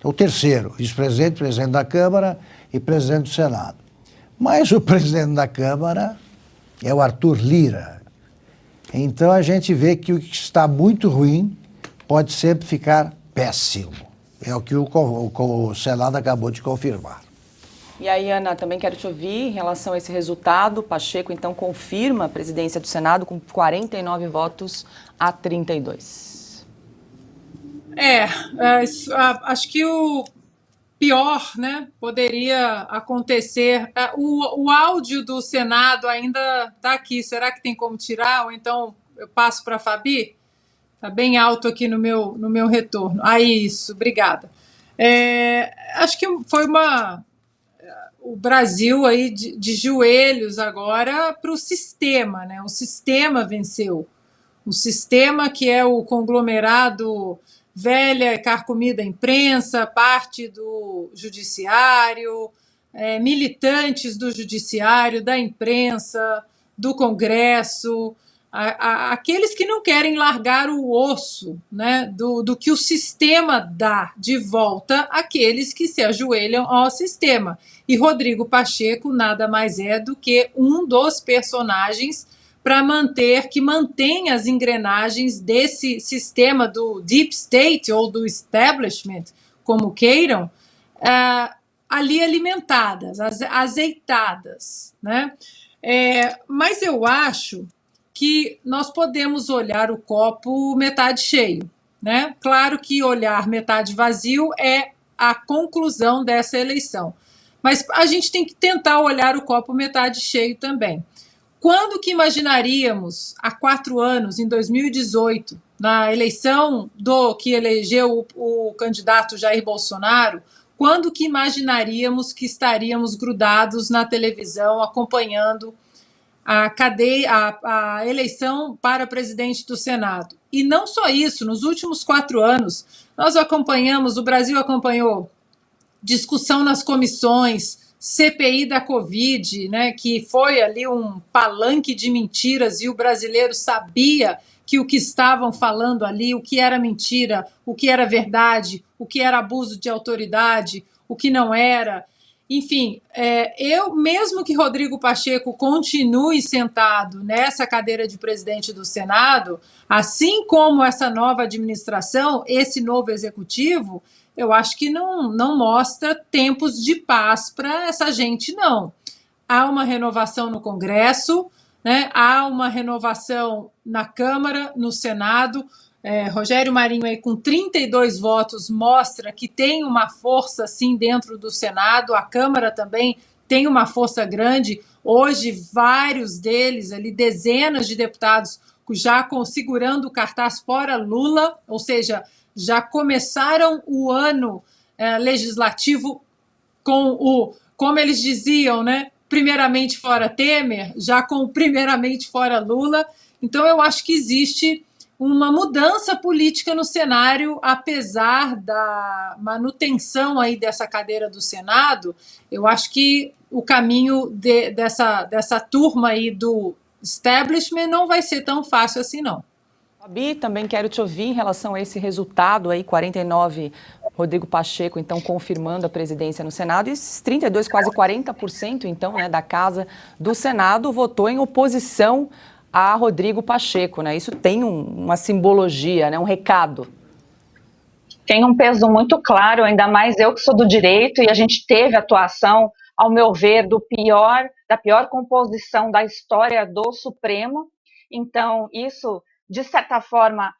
o terceiro, vice-presidente, presidente da Câmara e presidente do Senado. Mas o presidente da Câmara é o Arthur Lira. Então a gente vê que o que está muito ruim pode sempre ficar péssimo. É o que o Senado acabou de confirmar. E aí, Ana, também quero te ouvir em relação a esse resultado. Pacheco, então, confirma a presidência do Senado com 49 votos a 32. Acho que o pior, né, poderia acontecer. O áudio do Senado ainda está aqui. Será que tem como tirar? Ou então eu passo para a Fabi? Está bem alto aqui no meu retorno. Isso, obrigada. Acho que foi o Brasil aí de joelhos agora para o sistema, né? O sistema venceu. O sistema que é o conglomerado velha, carcomida imprensa, parte do judiciário, militantes do judiciário, da imprensa, do Congresso, aqueles que não querem largar o osso, né, do que o sistema dá de volta àqueles que se ajoelham ao sistema. E Rodrigo Pacheco nada mais é do que um dos personagens que mantém as engrenagens desse sistema do deep state ou do establishment, como queiram, ali alimentadas, azeitadas, né? Mas eu acho que nós podemos olhar o copo metade cheio, né? Claro que olhar metade vazio é a conclusão dessa eleição, mas a gente tem que tentar olhar o copo metade cheio também. Quando que imaginaríamos, há 4 anos, em 2018, na eleição que elegeu o candidato Jair Bolsonaro, quando que imaginaríamos que estaríamos grudados na televisão acompanhando a eleição para presidente do Senado? E não só isso, nos últimos 4 anos, o Brasil acompanhou discussão nas comissões, CPI da Covid, né, que foi ali um palanque de mentiras e o brasileiro sabia que o que estavam falando ali, o que era mentira, o que era verdade, o que era abuso de autoridade, o que não era. Enfim, eu, mesmo que Rodrigo Pacheco continue sentado nessa cadeira de presidente do Senado, assim como essa nova administração, esse novo executivo, eu acho que não mostra tempos de paz para essa gente, não. Há uma renovação no Congresso, né? Há uma renovação na Câmara, no Senado. Rogério Marinho, aí, com 32 votos, mostra que tem uma força, sim, dentro do Senado. A Câmara também tem uma força grande. Hoje, vários deles, ali, dezenas de deputados, já segurando o cartaz fora Lula, ou seja, já começaram o ano legislativo com como eles diziam, né? Primeiramente fora Temer, já com primeiramente fora Lula. Então, eu acho que existe uma mudança política no cenário, apesar da manutenção aí dessa cadeira do Senado. Eu acho que o caminho dessa turma aí do establishment não vai ser tão fácil assim, não. Fabi, também quero te ouvir em relação a esse resultado aí, 49, Rodrigo Pacheco, então, confirmando a presidência no Senado, e esses 32, quase 40%, então, né, da Casa do Senado votou em oposição a Rodrigo Pacheco, né? Isso tem uma simbologia, né, um recado. Tem um peso muito claro, ainda mais eu que sou do direito, e a gente teve atuação, ao meu ver, da pior composição da história do Supremo. Então, isso, de certa forma,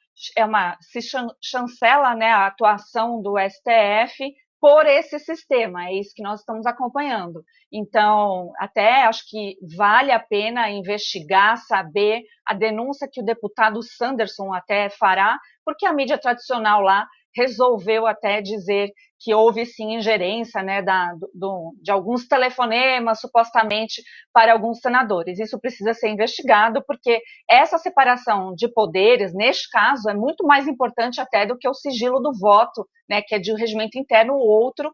se chancela, né, a atuação do STF por esse sistema, é isso que nós estamos acompanhando. Então, até acho que vale a pena investigar, saber a denúncia que o deputado Sanderson até fará, porque a mídia tradicional lá resolveu até dizer que houve sim ingerência, né, de alguns telefonemas, supostamente, para alguns senadores. Isso precisa ser investigado, porque essa separação de poderes, neste caso, é muito mais importante até do que o sigilo do voto, né, que é de um regimento interno. O outro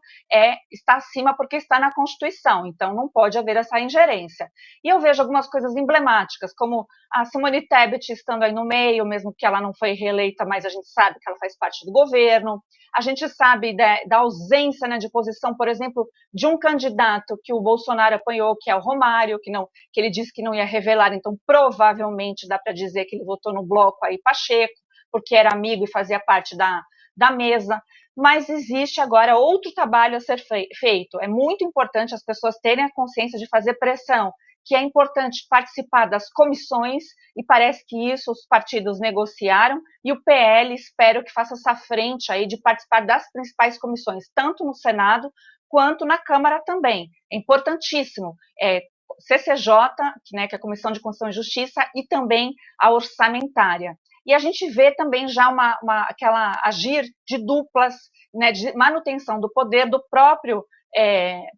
está acima porque está na Constituição, então não pode haver essa ingerência. E eu vejo algumas coisas emblemáticas, como a Simone Tebet estando aí no meio, mesmo que ela não foi reeleita, mas a gente sabe que ela faz parte do governo. A gente sabe da ausência, né, de posição, por exemplo, de um candidato que o Bolsonaro apoiou, que é o Romário, que ele disse que não ia revelar, então provavelmente dá para dizer que ele votou no bloco aí Pacheco, porque era amigo e fazia parte da mesa. Mas existe agora outro trabalho a ser feito. É muito importante as pessoas terem a consciência de fazer pressão, que é importante participar das comissões, e parece que isso os partidos negociaram, e o PL espero que faça essa frente aí de participar das principais comissões, tanto no Senado quanto na Câmara também. É importantíssimo. CCJ, que é a Comissão de Constituição e Justiça, e também a orçamentária. E a gente vê também já aquela agir de duplas, né, de manutenção do poder do próprio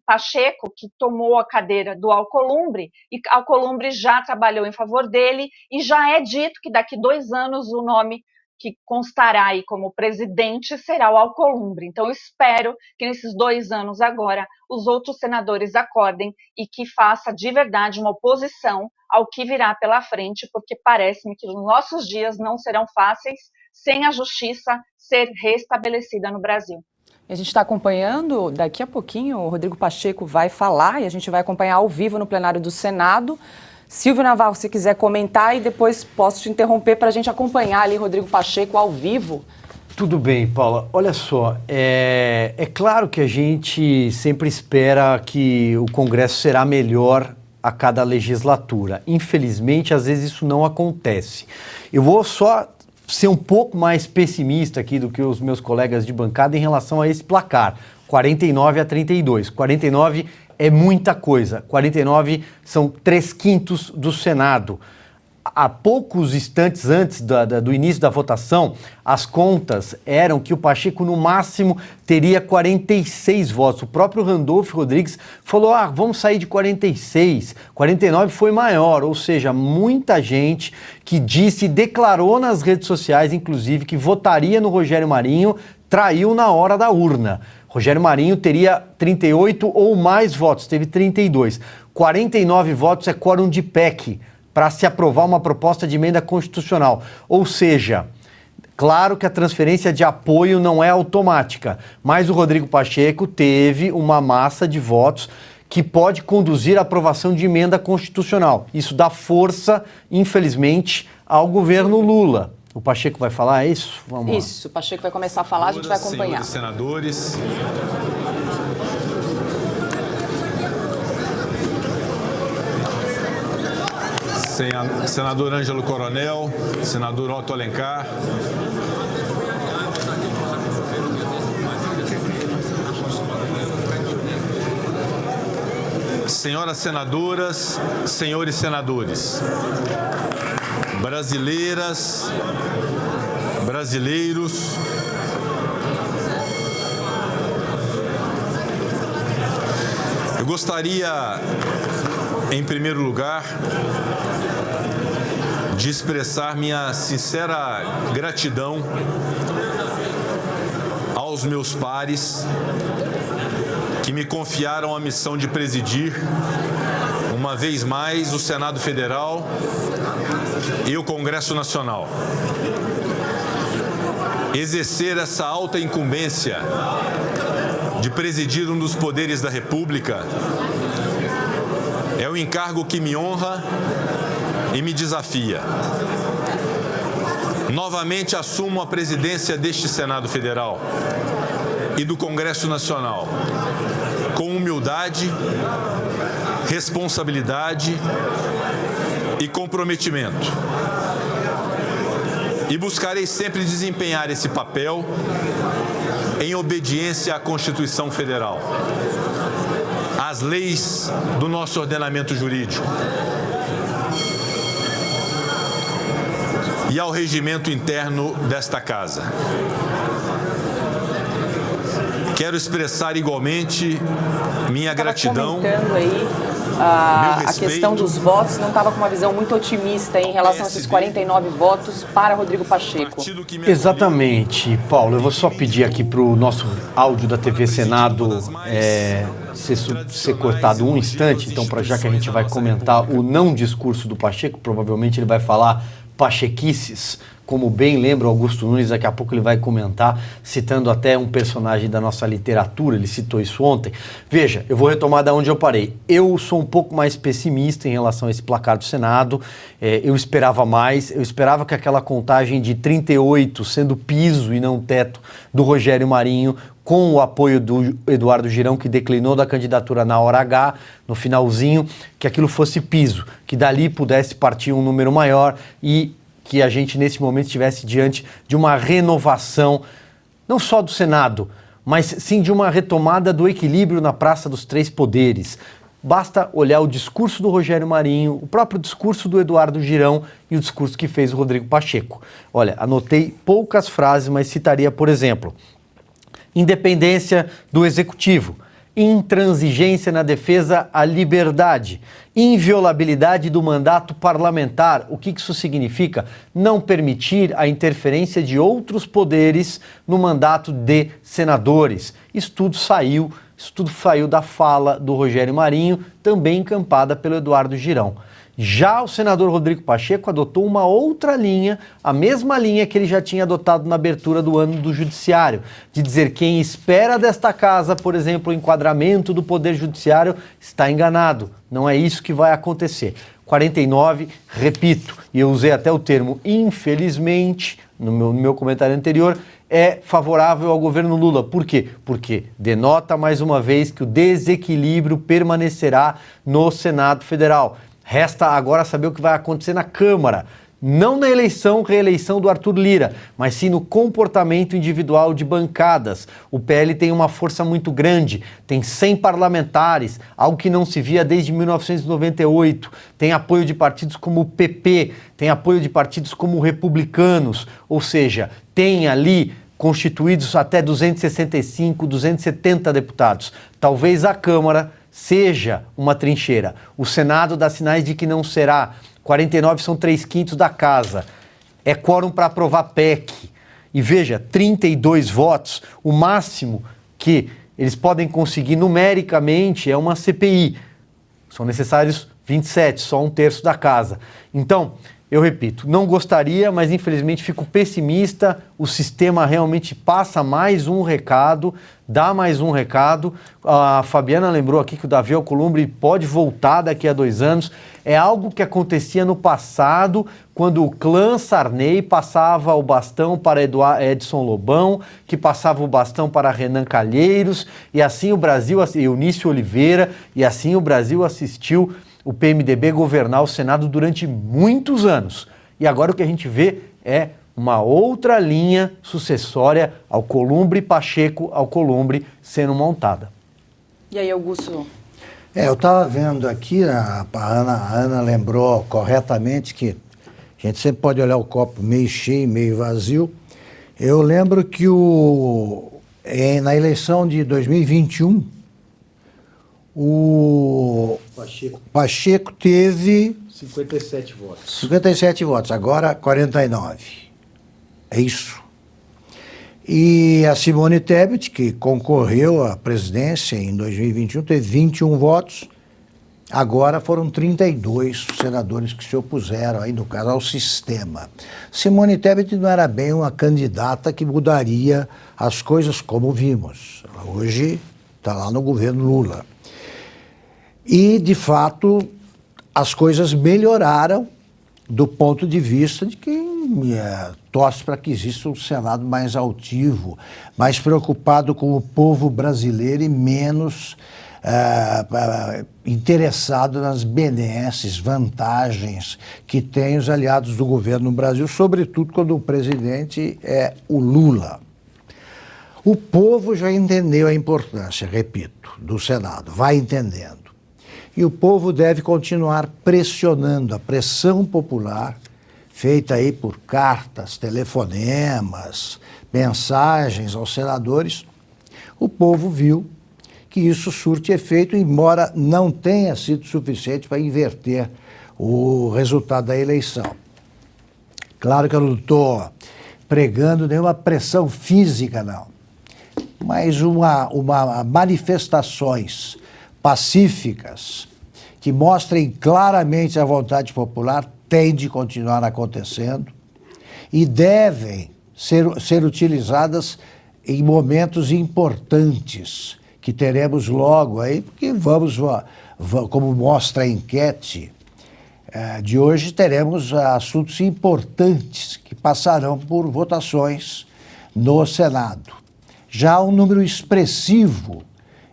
Pacheco, que tomou a cadeira do Alcolumbre, e Alcolumbre já trabalhou em favor dele, e já é dito que daqui 2 anos o nome que constará aí como presidente será o Alcolumbre. Então, eu espero que nesses 2 anos agora os outros senadores acordem e que faça de verdade uma oposição ao que virá pela frente, porque parece-me que os nossos dias não serão fáceis sem a justiça ser restabelecida no Brasil. A gente está acompanhando, daqui a pouquinho o Rodrigo Pacheco vai falar e a gente vai acompanhar ao vivo no plenário do Senado. Silvio Navarro, se quiser comentar, e depois posso te interromper para a gente acompanhar ali Rodrigo Pacheco ao vivo. Tudo bem, Paula. Olha só, é claro que a gente sempre espera que o Congresso será melhor a cada legislatura. Infelizmente, às vezes isso não acontece. Eu vou só ser um pouco mais pessimista aqui do que os meus colegas de bancada em relação a esse placar, 49-32. 49 é muita coisa, 49 são 3/5 do Senado. Há poucos instantes antes do início da votação, as contas eram que o Pacheco, no máximo, teria 46 votos. O próprio Randolfo Rodrigues falou, vamos sair de 46, 49 foi maior. Ou seja, muita gente que declarou nas redes sociais, inclusive, que votaria no Rogério Marinho, traiu na hora da urna. Rogério Marinho teria 38 ou mais votos, teve 32. 49 votos é quórum de PEC. para se aprovar uma proposta de emenda constitucional. Ou seja, claro que a transferência de apoio não é automática, mas o Rodrigo Pacheco teve uma massa de votos que pode conduzir à aprovação de emenda constitucional. Isso dá força, infelizmente, ao governo Lula. O Pacheco vai falar isso? Vamos lá. Isso, o Pacheco vai começar a falar, a gente vai acompanhar. Senhores senadores, senador Ângelo Coronel, senador Otto Alencar, senhoras senadoras, senhores senadores, brasileiras, brasileiros, eu gostaria, em primeiro lugar, de expressar minha sincera gratidão aos meus pares que me confiaram a missão de presidir, uma vez mais, o Senado Federal e o Congresso Nacional. Exercer essa alta incumbência de presidir um dos poderes da República é um encargo que me honra e me desafia. Novamente assumo a presidência deste Senado Federal e do Congresso Nacional com humildade, responsabilidade e comprometimento. E buscarei sempre desempenhar esse papel em obediência à Constituição Federal, às leis do nosso ordenamento jurídico e ao regimento interno desta Casa. Quero expressar igualmente minha gratidão. Comentando aí a questão dos votos, não estava com uma visão muito otimista em relação a esses 49 votos para Rodrigo Pacheco. Exatamente, Paulo. Eu vou só pedir aqui para o nosso áudio da TV Senado ser cortado um instante, então, já que a gente vai comentar o não discurso do Pacheco, provavelmente ele vai falar pachequices, como bem lembra o Augusto Nunes, daqui a pouco ele vai comentar, citando até um personagem da nossa literatura, ele citou isso ontem. Veja, eu vou retomar da onde eu parei. Eu sou um pouco mais pessimista em relação a esse placar do Senado, eu esperava mais, eu esperava que aquela contagem de 38, sendo piso e não teto, do Rogério Marinho, com o apoio do Eduardo Girão, que declinou da candidatura na hora H, no finalzinho, que aquilo fosse piso, que dali pudesse partir um número maior e que a gente, nesse momento, estivesse diante de uma renovação, não só do Senado, mas sim de uma retomada do equilíbrio na Praça dos Três Poderes. Basta olhar o discurso do Rogério Marinho, o próprio discurso do Eduardo Girão e o discurso que fez o Rodrigo Pacheco. Olha, anotei poucas frases, mas citaria, por exemplo, independência do Executivo, intransigência na defesa à liberdade, inviolabilidade do mandato parlamentar. O que isso significa? Não permitir a interferência de outros poderes no mandato de senadores. Isso tudo saiu da fala do Rogério Marinho, também encampada pelo Eduardo Girão. Já o senador Rodrigo Pacheco adotou uma outra linha, a mesma linha que ele já tinha adotado na abertura do ano do Judiciário, de dizer quem espera desta casa, por exemplo, o enquadramento do Poder Judiciário, está enganado. Não é isso que vai acontecer. 49, repito, e eu usei até o termo infelizmente, no meu comentário anterior, é favorável ao governo Lula. Por quê? Porque denota mais uma vez que o desequilíbrio permanecerá no Senado Federal. Resta agora saber o que vai acontecer na Câmara, não na reeleição do Arthur Lira, mas sim no comportamento individual de bancadas. O PL tem uma força muito grande, tem 100 parlamentares, algo que não se via desde 1998, tem apoio de partidos como o PP, tem apoio de partidos como Republicanos, ou seja, tem ali constituídos até 265, 270 deputados. Talvez a Câmara seja uma trincheira. O Senado dá sinais de que não será. 49 são 3/5 da casa. É quórum para aprovar PEC. E veja, 32 votos, o máximo que eles podem conseguir numericamente é uma CPI. São necessários 27, só 1/3 da casa. Então, eu repito, não gostaria, mas infelizmente fico pessimista. O sistema realmente passa mais um recado, dá mais um recado. A Fabiana lembrou aqui que o Davi Alcolumbre pode voltar daqui a 2 anos. É algo que acontecia no passado, quando o clã Sarney passava o bastão para Edson Lobão, que passava o bastão para Renan Calheiros, e assim o Brasil, Eunício Oliveira, e assim o Brasil assistiu o PMDB governar o Senado durante muitos anos. E agora o que a gente vê é uma outra linha sucessória Alcolumbre-Pacheco-Alcolumbre sendo montada. E aí, Augusto? Eu estava vendo aqui, a Ana lembrou corretamente que a gente sempre pode olhar o copo meio cheio, meio vazio. Eu lembro que na eleição de 2021, o Pacheco teve 57 votos. 57 votos, agora 49. É isso. E a Simone Tebet, que concorreu à presidência em 2021, teve 21 votos. Agora foram 32 senadores que se opuseram, aí no caso, ao sistema. Simone Tebet não era bem uma candidata que mudaria as coisas como vimos. Hoje está lá no governo Lula. E, de fato, as coisas melhoraram do ponto de vista de quem torce para que exista um Senado mais altivo, mais preocupado com o povo brasileiro e menos interessado nas benesses, vantagens que têm os aliados do governo no Brasil, sobretudo quando o presidente é o Lula. O povo já entendeu a importância, repito, do Senado, vai entendendo. E o povo deve continuar pressionando. A pressão popular, feita aí por cartas, telefonemas, mensagens aos senadores, o povo viu que isso surte efeito, embora não tenha sido suficiente para inverter o resultado da eleição. Claro que eu não estou pregando nenhuma pressão física, não, mas uma manifestações pacíficas que mostrem claramente a vontade popular tem de continuar acontecendo e devem ser utilizadas em momentos importantes que teremos logo aí, porque como mostra a enquete de hoje, teremos assuntos importantes que passarão por votações no Senado. Já há um número expressivo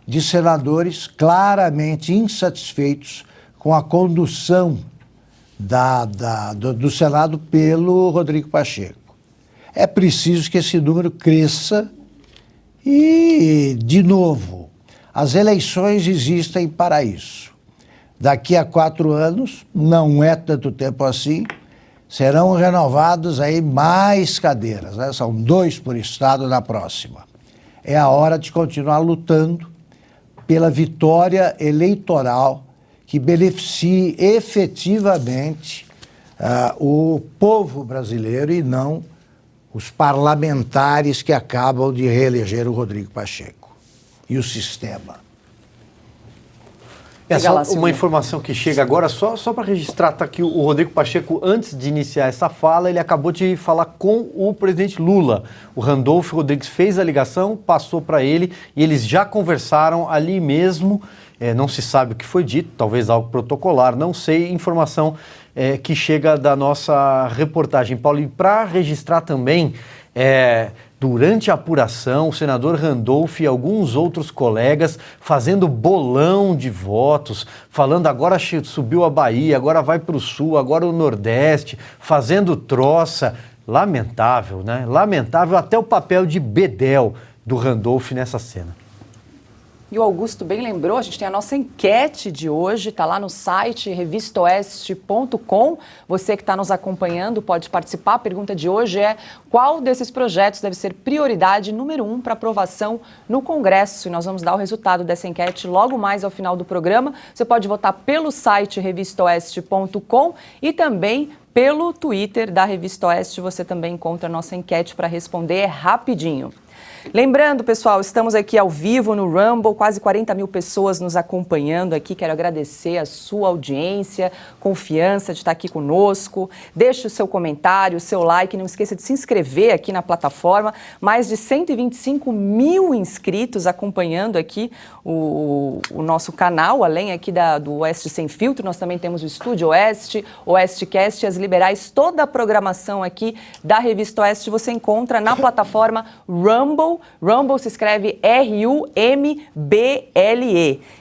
de senadores claramente insatisfeitos com a condução do Senado pelo Rodrigo Pacheco. É preciso que esse número cresça e, de novo, as eleições existem para isso. Daqui a 4 anos, não é tanto tempo assim, serão renovados aí mais cadeiras, né? São 2 por estado na próxima. É a hora de continuar lutando pela vitória eleitoral que beneficie efetivamente o povo brasileiro e não os parlamentares que acabam de reeleger o Rodrigo Pacheco e o sistema. Uma informação que chega agora, só para registrar, tá aqui o Rodrigo Pacheco, antes de iniciar essa fala, ele acabou de falar com o presidente Lula. O Randolfo Rodrigues fez a ligação, passou para ele e eles já conversaram ali mesmo. Não se sabe o que foi dito, talvez algo protocolar, não sei, informação que chega da nossa reportagem. Paulo, e para registrar também, durante a apuração, o senador Randolfo e alguns outros colegas fazendo bolão de votos, falando agora subiu a Bahia, agora vai para o Sul, agora o Nordeste, fazendo troça. Lamentável, né? Lamentável até o papel de bedel do Randolfo nessa cena. E o Augusto bem lembrou, a gente tem a nossa enquete de hoje, está lá no site revistaoeste.com. Você que está nos acompanhando pode participar. A pergunta de hoje é: qual desses projetos deve ser prioridade número 1 para aprovação no Congresso? E nós vamos dar o resultado dessa enquete logo mais ao final do programa. Você pode votar pelo site revistaoeste.com e também pelo Twitter da Revista Oeste. Você também encontra a nossa enquete para responder, rapidinho. Lembrando, pessoal, estamos aqui ao vivo no Rumble, quase 40 mil pessoas nos acompanhando aqui. Quero agradecer a sua audiência, confiança de estar aqui conosco. Deixe o seu comentário, o seu like, não esqueça de se inscrever aqui na plataforma. Mais de 125 mil inscritos acompanhando aqui o nosso canal, além aqui do Oeste Sem Filtro. Nós também temos o Estúdio Oeste, Oestecast, as liberais, toda a programação aqui da Revista Oeste você encontra na plataforma Rumble. Rumble se escreve R-U-M-B-L-E.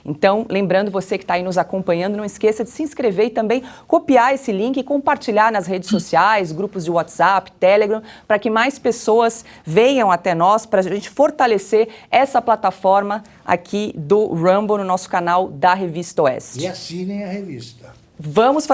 Então, lembrando você que está aí nos acompanhando, não esqueça de se inscrever e também copiar esse link e compartilhar nas redes sociais, grupos de WhatsApp, Telegram, para que mais pessoas venham até nós, para a gente fortalecer essa plataforma aqui do Rumble no nosso canal da Revista Oeste. E assinem a revista. Vamos,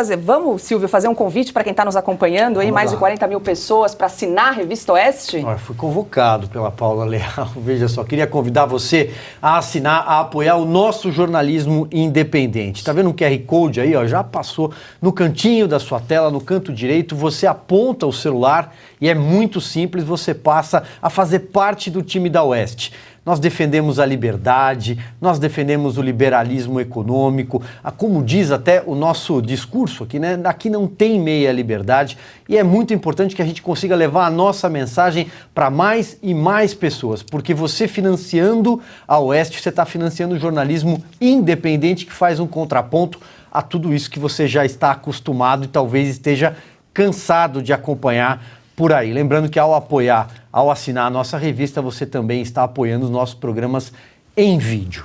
Silvio, fazer um convite para quem está nos acompanhando aí, mais de 40 mil pessoas para assinar a Revista Oeste? Fui convocado pela Paula Leal, veja só, queria convidar você a assinar, a apoiar o nosso jornalismo independente. Tá vendo um QR Code aí, ó, já passou no cantinho da sua tela, no canto direito, você aponta o celular e é muito simples, você passa a fazer parte do time da Oeste. Nós defendemos a liberdade, nós defendemos o liberalismo econômico, como diz até o nosso discurso aqui, né? Aqui não tem meia liberdade e é muito importante que a gente consiga levar a nossa mensagem para mais e mais pessoas, porque você financiando a Oeste, você está financiando o jornalismo independente que faz um contraponto a tudo isso que você já está acostumado e talvez esteja cansado de acompanhar por aí. Lembrando que ao assinar a nossa revista, você também está apoiando os nossos programas em vídeo.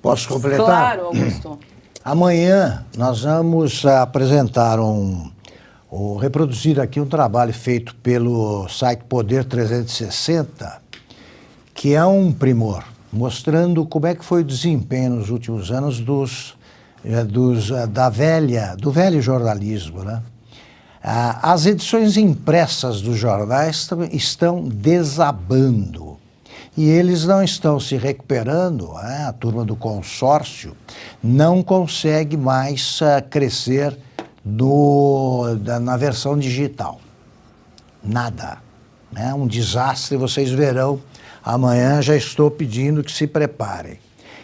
Posso completar? Claro, Augusto. Amanhã nós vamos apresentar reproduzir aqui um trabalho feito pelo site Poder 360, que é um primor, mostrando como é que foi o desempenho nos últimos anos do velho jornalismo, né? As edições impressas dos jornais estão desabando e eles não estão se recuperando, né? A turma do consórcio não consegue mais crescer na versão digital. Nada. É um desastre, vocês verão. Amanhã já estou pedindo que se preparem.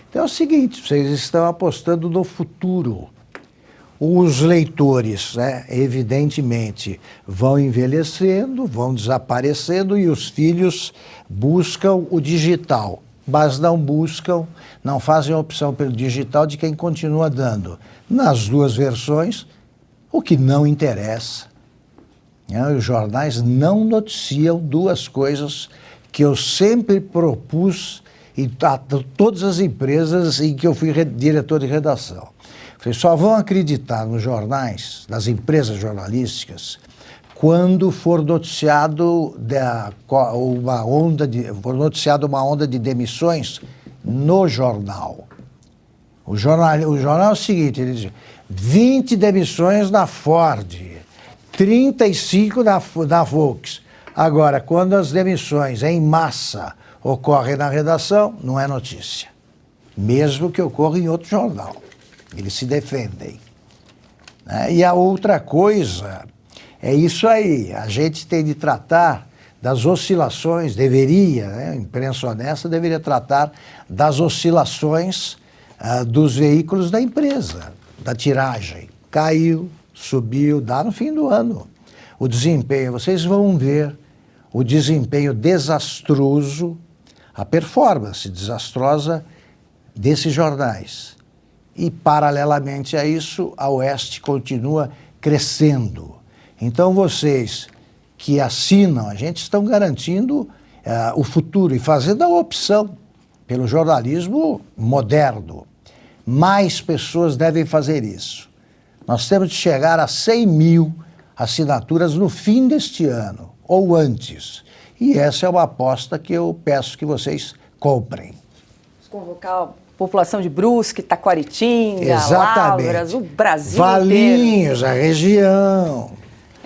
Então é o seguinte, vocês estão apostando no futuro. Os leitores, né, evidentemente, vão envelhecendo, vão desaparecendo e os filhos buscam o digital, mas não fazem a opção pelo digital de quem continua dando, nas duas versões, o que não interessa. Os jornais não noticiam duas coisas que eu sempre propus em todas as empresas em que eu fui diretor de redação. Vocês só vão acreditar nos jornais, nas empresas jornalísticas, quando for noticiado uma onda de demissões no jornal. O jornal é o seguinte, ele diz, 20 demissões na Ford, 35 na Volks. Agora, quando as demissões em massa ocorrem na redação, não é notícia. Mesmo que ocorra em outro jornal. Eles se defendem. E a outra coisa é isso aí. A gente tem de tratar das oscilações, a imprensa honesta deveria tratar das oscilações dos veículos da empresa, da tiragem. Caiu, subiu, dá no fim do ano. O desempenho, vocês vão ver o desempenho desastroso, a performance desastrosa desses jornais. E, paralelamente a isso, a Oeste continua crescendo. Então, vocês que assinam, a gente estão garantindo o futuro e fazendo a opção pelo jornalismo moderno. Mais pessoas devem fazer isso. Nós temos de chegar a 100 mil assinaturas no fim deste ano, ou antes. E essa é uma aposta que eu peço que vocês comprem. Vamos convocar população de Brusque, Taquaritinga, Lavras, o Brasil Valinhos, inteiro. A região.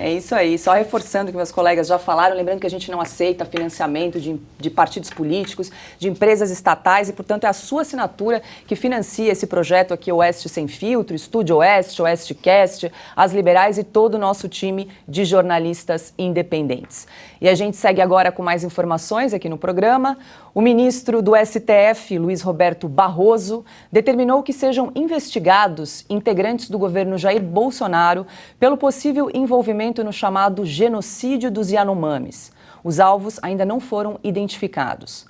É isso aí, só reforçando o que meus colegas já falaram, lembrando que a gente não aceita financiamento de partidos políticos, de empresas estatais e, portanto, é a sua assinatura que financia esse projeto aqui, Oeste Sem Filtro, Estúdio Oeste, OesteCast, As Liberais e todo o nosso time de jornalistas independentes. E a gente segue agora com mais informações aqui no programa. O ministro do STF, Luiz Roberto Barroso, determinou que sejam investigados integrantes do governo Jair Bolsonaro pelo possível envolvimento no chamado genocídio dos Yanomamis. Os alvos ainda não foram identificados.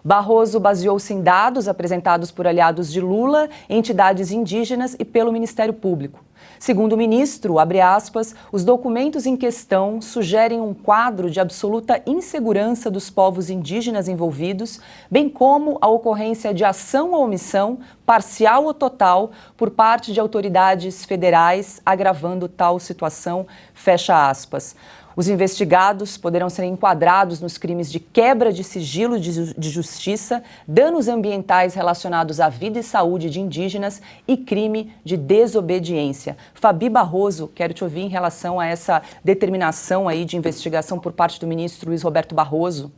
Barroso baseou-se em dados apresentados por aliados de Lula, entidades indígenas e pelo Ministério Público. Segundo o ministro, abre aspas, os documentos em questão sugerem um quadro de absoluta insegurança dos povos indígenas envolvidos, bem como a ocorrência de ação ou omissão, parcial ou total, por parte de autoridades federais, agravando tal situação, fecha aspas. Os investigados poderão ser enquadrados nos crimes de quebra de sigilo de justiça, danos ambientais relacionados à vida e saúde de indígenas e crime de desobediência. Fabi Barroso, quero te ouvir em relação a essa determinação aí de investigação por parte do ministro Luiz Roberto Barroso.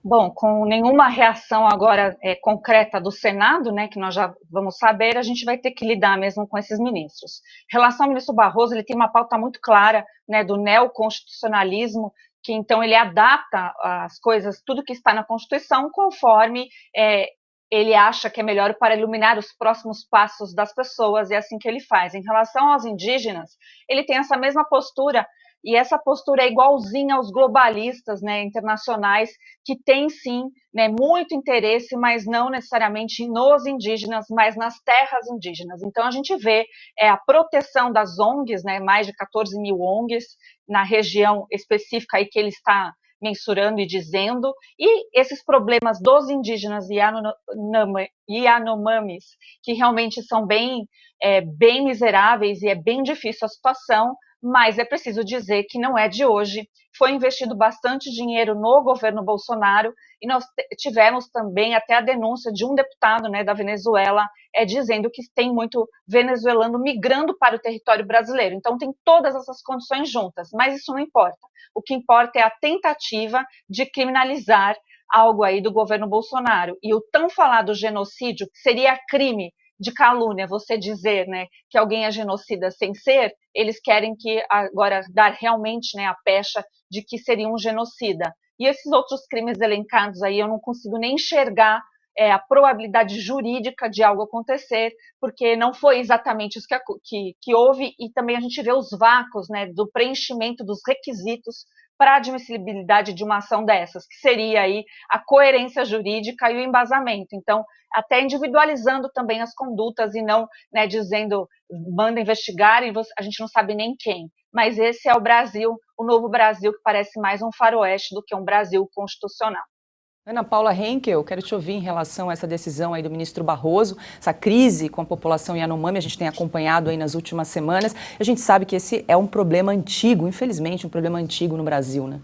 Bom, com nenhuma reação agora concreta do Senado, né, que nós já vamos saber, a gente vai ter que lidar mesmo com esses ministros. Em relação ao ministro Barroso, ele tem uma pauta muito clara, né, do neoconstitucionalismo, que então ele adapta as coisas, tudo que está na Constituição, conforme ele acha que é melhor para iluminar os próximos passos das pessoas, e é assim que ele faz. Em relação aos indígenas, ele tem essa mesma postura, e essa postura é igualzinha aos globalistas, né, internacionais, que têm sim, né, muito interesse, mas não necessariamente nos indígenas, mas nas terras indígenas. Então a gente vê a proteção das ONGs, né, mais de 14 mil ONGs na região específica aí que ele está mensurando e dizendo, e esses problemas dos indígenas Yanomamis, que realmente são bem miseráveis e é bem difícil a situação, mas é preciso dizer que não é de hoje. Foi investido bastante dinheiro no governo Bolsonaro e nós tivemos também até a denúncia de um deputado, né, da Venezuela dizendo que tem muito venezuelano migrando para o território brasileiro. Então tem todas essas condições juntas, mas isso não importa. O que importa é a tentativa de criminalizar algo aí do governo Bolsonaro. E o tão falado genocídio, que seria crime de calúnia, você dizer, né, que alguém é genocida sem ser, eles querem que agora dar realmente, né, a pecha de que seria um genocida. E esses outros crimes elencados aí, eu não consigo nem enxergar a probabilidade jurídica de algo acontecer, porque não foi exatamente isso que houve, e também a gente vê os vácuos, né, do preenchimento dos requisitos para a admissibilidade de uma ação dessas, que seria aí a coerência jurídica e o embasamento. Então, até individualizando também as condutas e não, né, dizendo, manda investigar e a gente não sabe nem quem. Mas esse é o Brasil, o novo Brasil, que parece mais um faroeste do que um Brasil constitucional. Ana Paula Henkel, quero te ouvir em relação a essa decisão aí do ministro Barroso, essa crise com a população Yanomami, a gente tem acompanhado aí nas últimas semanas. A gente sabe que esse é um problema antigo, infelizmente, um problema antigo no Brasil, né?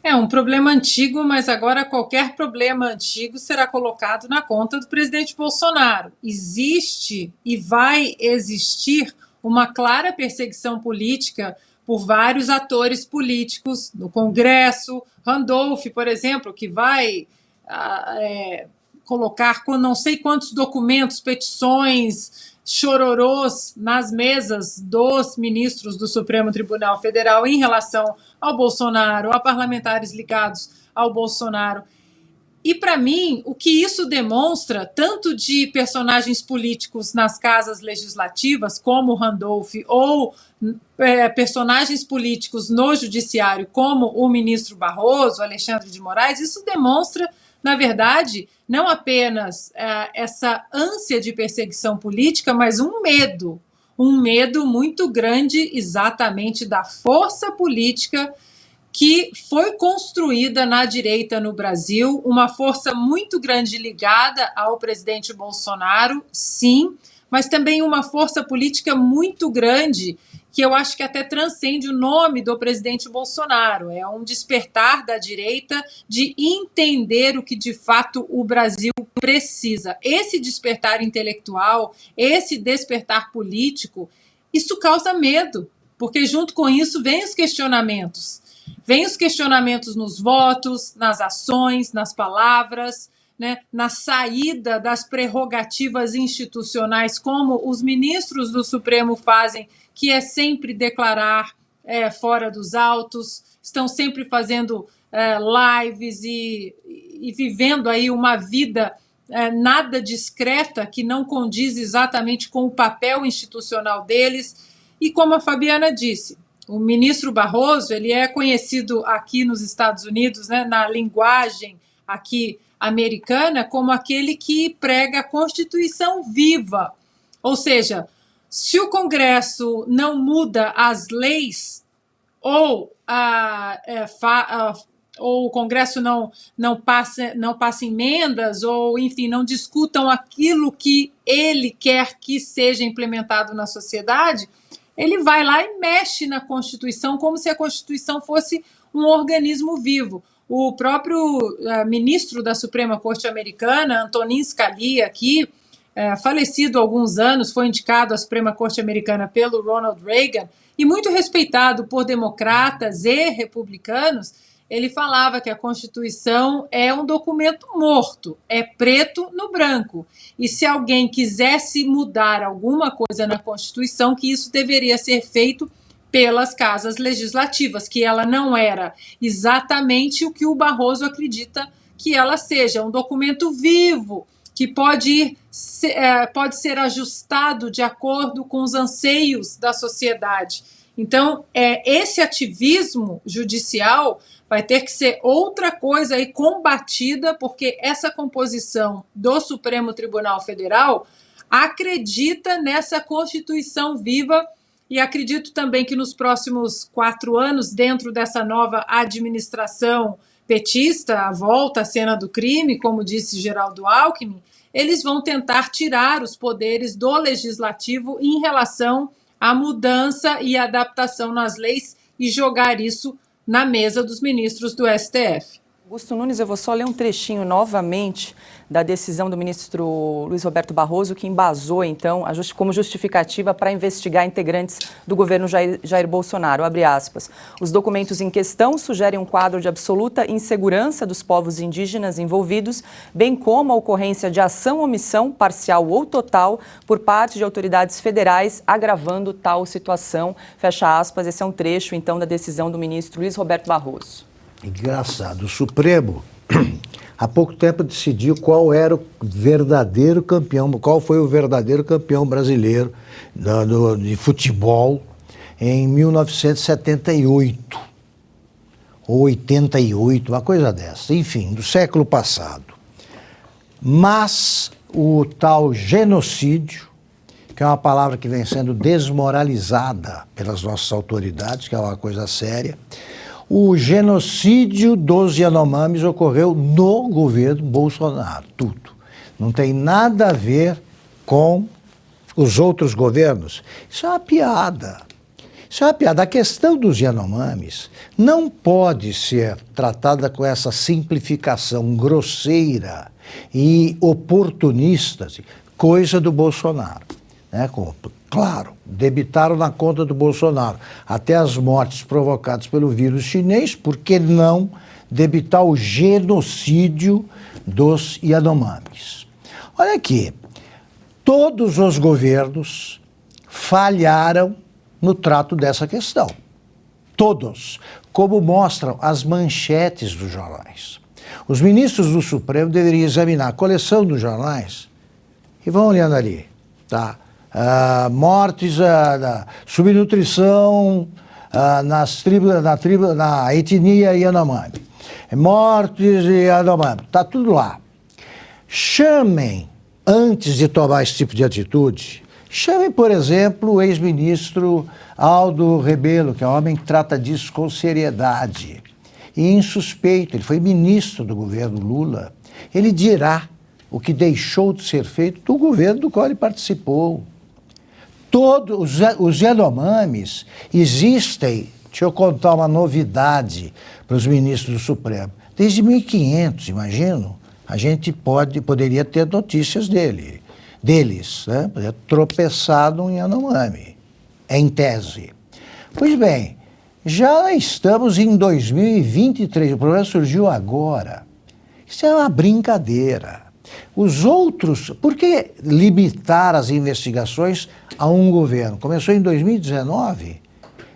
É um problema antigo, mas agora qualquer problema antigo será colocado na conta do presidente Bolsonaro. Existe e vai existir uma clara perseguição política por vários atores políticos no Congresso. Randolph, por exemplo, que vai colocar com não sei quantos documentos, petições, chororôs nas mesas dos ministros do Supremo Tribunal Federal em relação ao Bolsonaro, a parlamentares ligados ao Bolsonaro. E, para mim, o que isso demonstra, tanto de personagens políticos nas casas legislativas, como Randolph, ou personagens políticos no judiciário, como o ministro Barroso, Alexandre de Moraes, isso demonstra, na verdade, não apenas essa ânsia de perseguição política, mas um medo muito grande exatamente da força política que foi construída na direita no Brasil, uma força muito grande ligada ao presidente Bolsonaro, sim, mas também uma força política muito grande que eu acho que até transcende o nome do presidente Bolsonaro. É um despertar da direita de entender o que, de fato, o Brasil precisa. Esse despertar intelectual, esse despertar político, isso causa medo, porque junto com isso vem os questionamentos. Vem os questionamentos nos votos, nas ações, nas palavras, né, na saída das prerrogativas institucionais, como os ministros do Supremo fazem, que é sempre declarar fora dos autos, estão sempre fazendo lives e vivendo aí uma vida nada discreta, que não condiz exatamente com o papel institucional deles. E como a Fabiana disse, o ministro Barroso, ele é conhecido aqui nos Estados Unidos, né, na linguagem aqui americana, como aquele que prega a Constituição viva. Ou seja, se o Congresso não muda as leis, ou o Congresso não passa emendas, ou, enfim, não discutam aquilo que ele quer que seja implementado na sociedade, ele vai lá e mexe na Constituição como se a Constituição fosse um organismo vivo. O próprio ministro da Suprema Corte Americana, Antonin Scalia, aqui, falecido há alguns anos, foi indicado à Suprema Corte Americana pelo Ronald Reagan, e muito respeitado por democratas e republicanos, ele falava que a Constituição é um documento morto, é preto no branco. E se alguém quisesse mudar alguma coisa na Constituição, que isso deveria ser feito pelas casas legislativas, que ela não era exatamente o que o Barroso acredita que ela seja, um documento vivo, que pode ser ajustado de acordo com os anseios da sociedade. Então, esse ativismo judicial vai ter que ser outra coisa aí combatida, porque essa composição do Supremo Tribunal Federal acredita nessa Constituição viva, e acredito também que nos próximos 4 anos, dentro dessa nova administração petista, a volta à cena do crime, como disse Geraldo Alckmin, eles vão tentar tirar os poderes do legislativo em relação à mudança e adaptação nas leis e jogar isso na mesa dos ministros do STF. Augusto Nunes, eu vou só ler um trechinho novamente da decisão do ministro Luiz Roberto Barroso, que embasou, então, como justificativa para investigar integrantes do governo Jair Bolsonaro. Abre aspas. Os documentos em questão sugerem um quadro de absoluta insegurança dos povos indígenas envolvidos, bem como a ocorrência de ação ou omissão, parcial ou total, por parte de autoridades federais, agravando tal situação. Fecha aspas. Esse é um trecho, então, da decisão do ministro Luiz Roberto Barroso. Engraçado, o Supremo há pouco tempo decidiu qual era o verdadeiro campeão, qual foi o verdadeiro campeão brasileiro de futebol em 1978 ou 88, uma coisa dessa, enfim, do século passado. Mas o tal genocídio, que é uma palavra que vem sendo desmoralizada pelas nossas autoridades, que é uma coisa séria, o genocídio dos Yanomamis ocorreu no governo Bolsonaro, tudo. Não tem nada a ver com os outros governos. Isso é uma piada. Isso é uma piada. A questão dos Yanomamis não pode ser tratada com essa simplificação grosseira e oportunista, coisa do Bolsonaro, né? Claro, debitaram na conta do Bolsonaro até as mortes provocadas pelo vírus chinês, por que não debitar o genocídio dos Yanomamis? Olha aqui, todos os governos falharam no trato dessa questão. Todos, como mostram as manchetes dos jornais. Os ministros do Supremo deveriam examinar a coleção dos jornais e vão olhando ali, tá? Mortes, subnutrição na etnia Yanomami, mortes de Yanomami, está tudo lá. Chamem, antes de tomar esse tipo de atitude, chamem, por exemplo, o ex-ministro Aldo Rebelo, que é um homem que trata disso com seriedade e insuspeito. Ele foi ministro do governo Lula. Ele dirá o que deixou de ser feito do governo do qual ele participou. Todos os Yanomamis existem, deixa eu contar uma novidade para os ministros do Supremo, desde 1500, imagino, a gente poderia ter notícias deles, né? Poderia tropeçar num Yanomami. em tese. Pois bem, já estamos em 2023, o problema surgiu agora. Isso é uma brincadeira. Os outros, por que limitar as investigações a um governo? Começou em 2019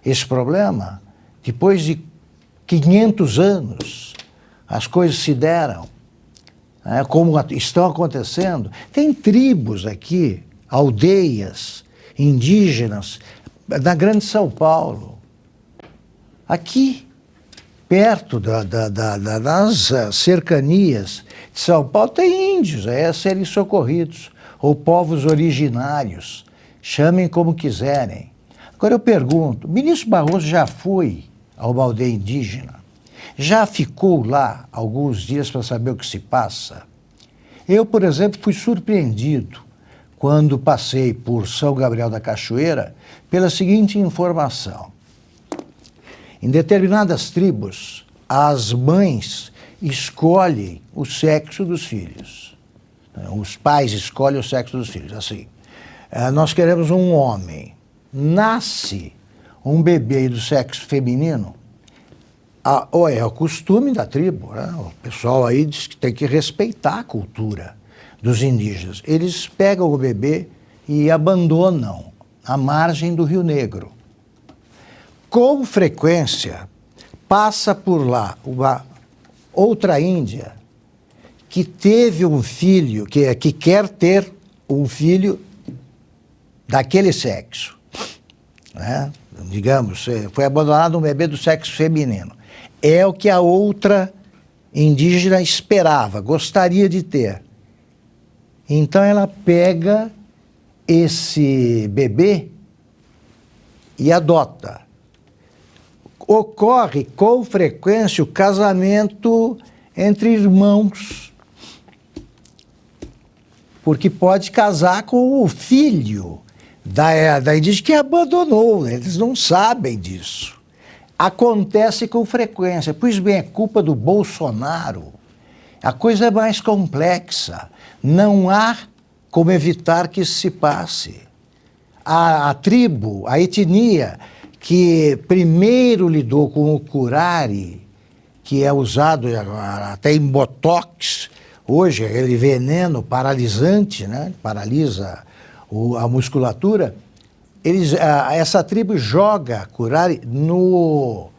esse problema, depois de 500 anos, as coisas se deram, né, como estão acontecendo. Tem tribos aqui, aldeias indígenas, na Grande São Paulo, aqui, perto das cercanias de São Paulo, tem índios a serem socorridos, ou povos originários, chamem como quiserem. Agora eu pergunto, o ministro Barroso já foi a uma aldeia indígena? Já ficou lá alguns dias para saber o que se passa? Eu, por exemplo, fui surpreendido quando passei por São Gabriel da Cachoeira pela seguinte informação. Em determinadas tribos, as mães escolhem o sexo dos filhos. Os pais escolhem o sexo dos filhos. Assim, nós queremos um homem. Nasce um bebê do sexo feminino, é o costume da tribo, né? O pessoal aí diz que tem que respeitar a cultura dos indígenas. Eles pegam o bebê e abandonam à margem do Rio Negro. Com frequência, passa por lá uma outra índia que teve um filho, que quer ter um filho daquele sexo, né? Digamos, foi abandonado um bebê do sexo feminino. É o que a outra indígena esperava, gostaria de ter. Então ela pega esse bebê e adota. Ocorre com frequência o casamento entre irmãos, porque pode casar com o filho da indígena que abandonou, eles não sabem disso. Acontece com frequência. Pois bem, é culpa do Bolsonaro. A coisa é mais complexa. Não há como evitar que isso se passe. A tribo, a etnia que primeiro lidou com o curare, que é usado até em botox, hoje aquele veneno paralisante, né? Paralisa a musculatura, essa tribo joga curare no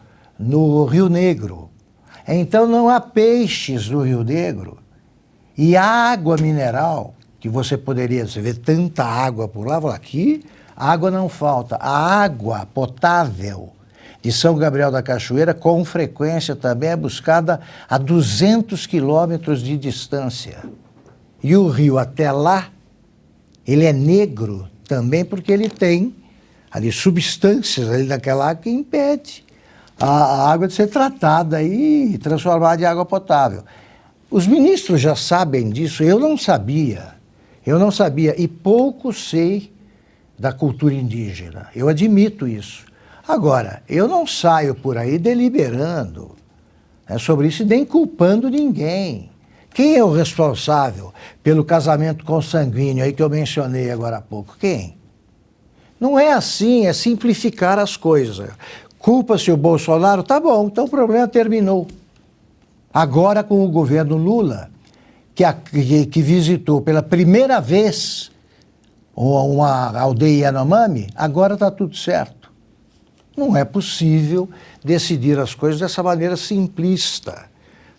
Rio Negro. Então não há peixes no Rio Negro. E a água mineral, que você vê tanta água por lá, aqui água não falta. A água potável de São Gabriel da Cachoeira, com frequência também é buscada a 200 quilômetros de distância. E o rio até lá, ele é negro também porque ele tem ali substâncias ali naquela água que impede a água de ser tratada e transformada em água potável. Os ministros já sabem disso, eu não sabia e pouco sei da cultura indígena, eu admito isso. Agora, eu não saio por aí deliberando sobre isso e nem culpando ninguém. Quem é o responsável pelo casamento consanguíneo aí que eu mencionei agora há pouco? Quem? Não é assim, é simplificar as coisas. Culpa-se o Bolsonaro? Tá bom, então o problema terminou. Agora com o governo Lula, que visitou pela primeira vez uma aldeia Yanomami, agora está tudo certo. Não é possível decidir as coisas dessa maneira simplista.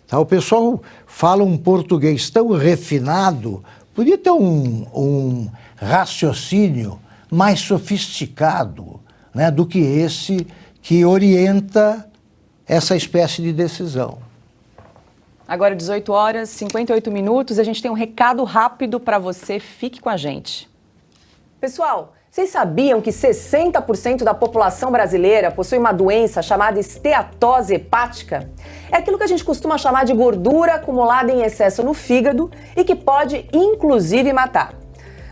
Tá? O pessoal fala um português tão refinado, podia ter um raciocínio mais sofisticado, né, do que esse que orienta essa espécie de decisão. Agora 18 horas, 58 minutos, a gente tem um recado rápido para você, fique com a gente. Pessoal, vocês sabiam que 60% da população brasileira possui uma doença chamada esteatose hepática? É aquilo que a gente costuma chamar de gordura acumulada em excesso no fígado e que pode, inclusive, matar.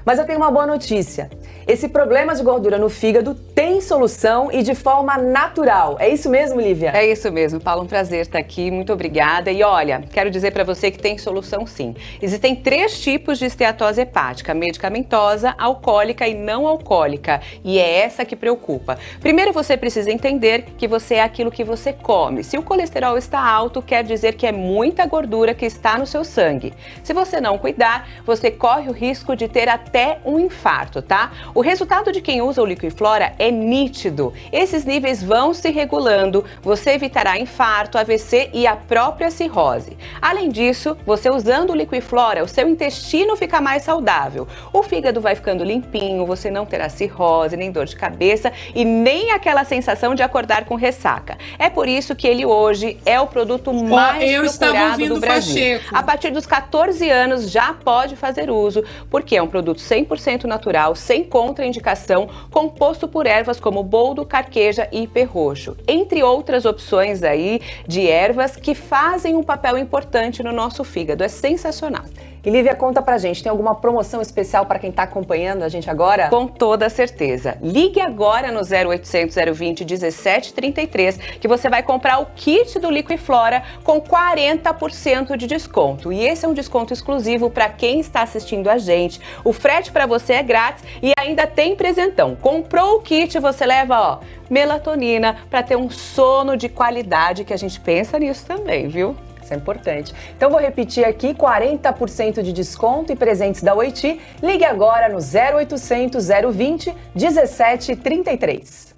Mas eu tenho uma boa notícia. Esse problema de gordura no fígado tem solução e de forma natural. É isso mesmo, Lívia? É isso mesmo, Paulo, um prazer estar aqui, muito obrigada. E olha, quero dizer para você que tem solução sim. Existem 3 tipos de esteatose hepática: medicamentosa, alcoólica e não alcoólica. E é essa que preocupa. Primeiro você precisa entender que você é aquilo que você come. Se o colesterol está alto, quer dizer que é muita gordura que está no seu sangue. Se você não cuidar, você corre o risco de ter até um infarto, tá? O resultado de quem usa o Liquiflora é nítido. Esses níveis vão se regulando, você evitará infarto, AVC e a própria cirrose. Além disso, você usando o Liquiflora, o seu intestino fica mais saudável. O fígado vai ficando limpinho, você não terá cirrose, nem dor de cabeça e nem aquela sensação de acordar com ressaca. É por isso que ele hoje é o produto mais procurado do Brasil. A partir dos 14 anos já pode fazer uso, porque é um produto 100% natural, sem contraindicação, composto por ervas como boldo, carqueja e perroxo, entre outras opções aí de ervas que fazem um papel importante no nosso fígado. É sensacional. E Lívia, conta pra gente, tem alguma promoção especial para quem tá acompanhando a gente agora? Com toda certeza. Ligue agora no 0800 020 1733 que você vai comprar o kit do Liquiflora com 40% de desconto. E esse é um desconto exclusivo para quem está assistindo a gente. O frete para você é grátis e ainda tem presentão. Comprou o kit, você leva, ó, melatonina para ter um sono de qualidade, que a gente pensa nisso também, viu? Isso é importante. Então vou repetir aqui, 40% de desconto e presentes da Oiti. Ligue agora no 0800 020 1733.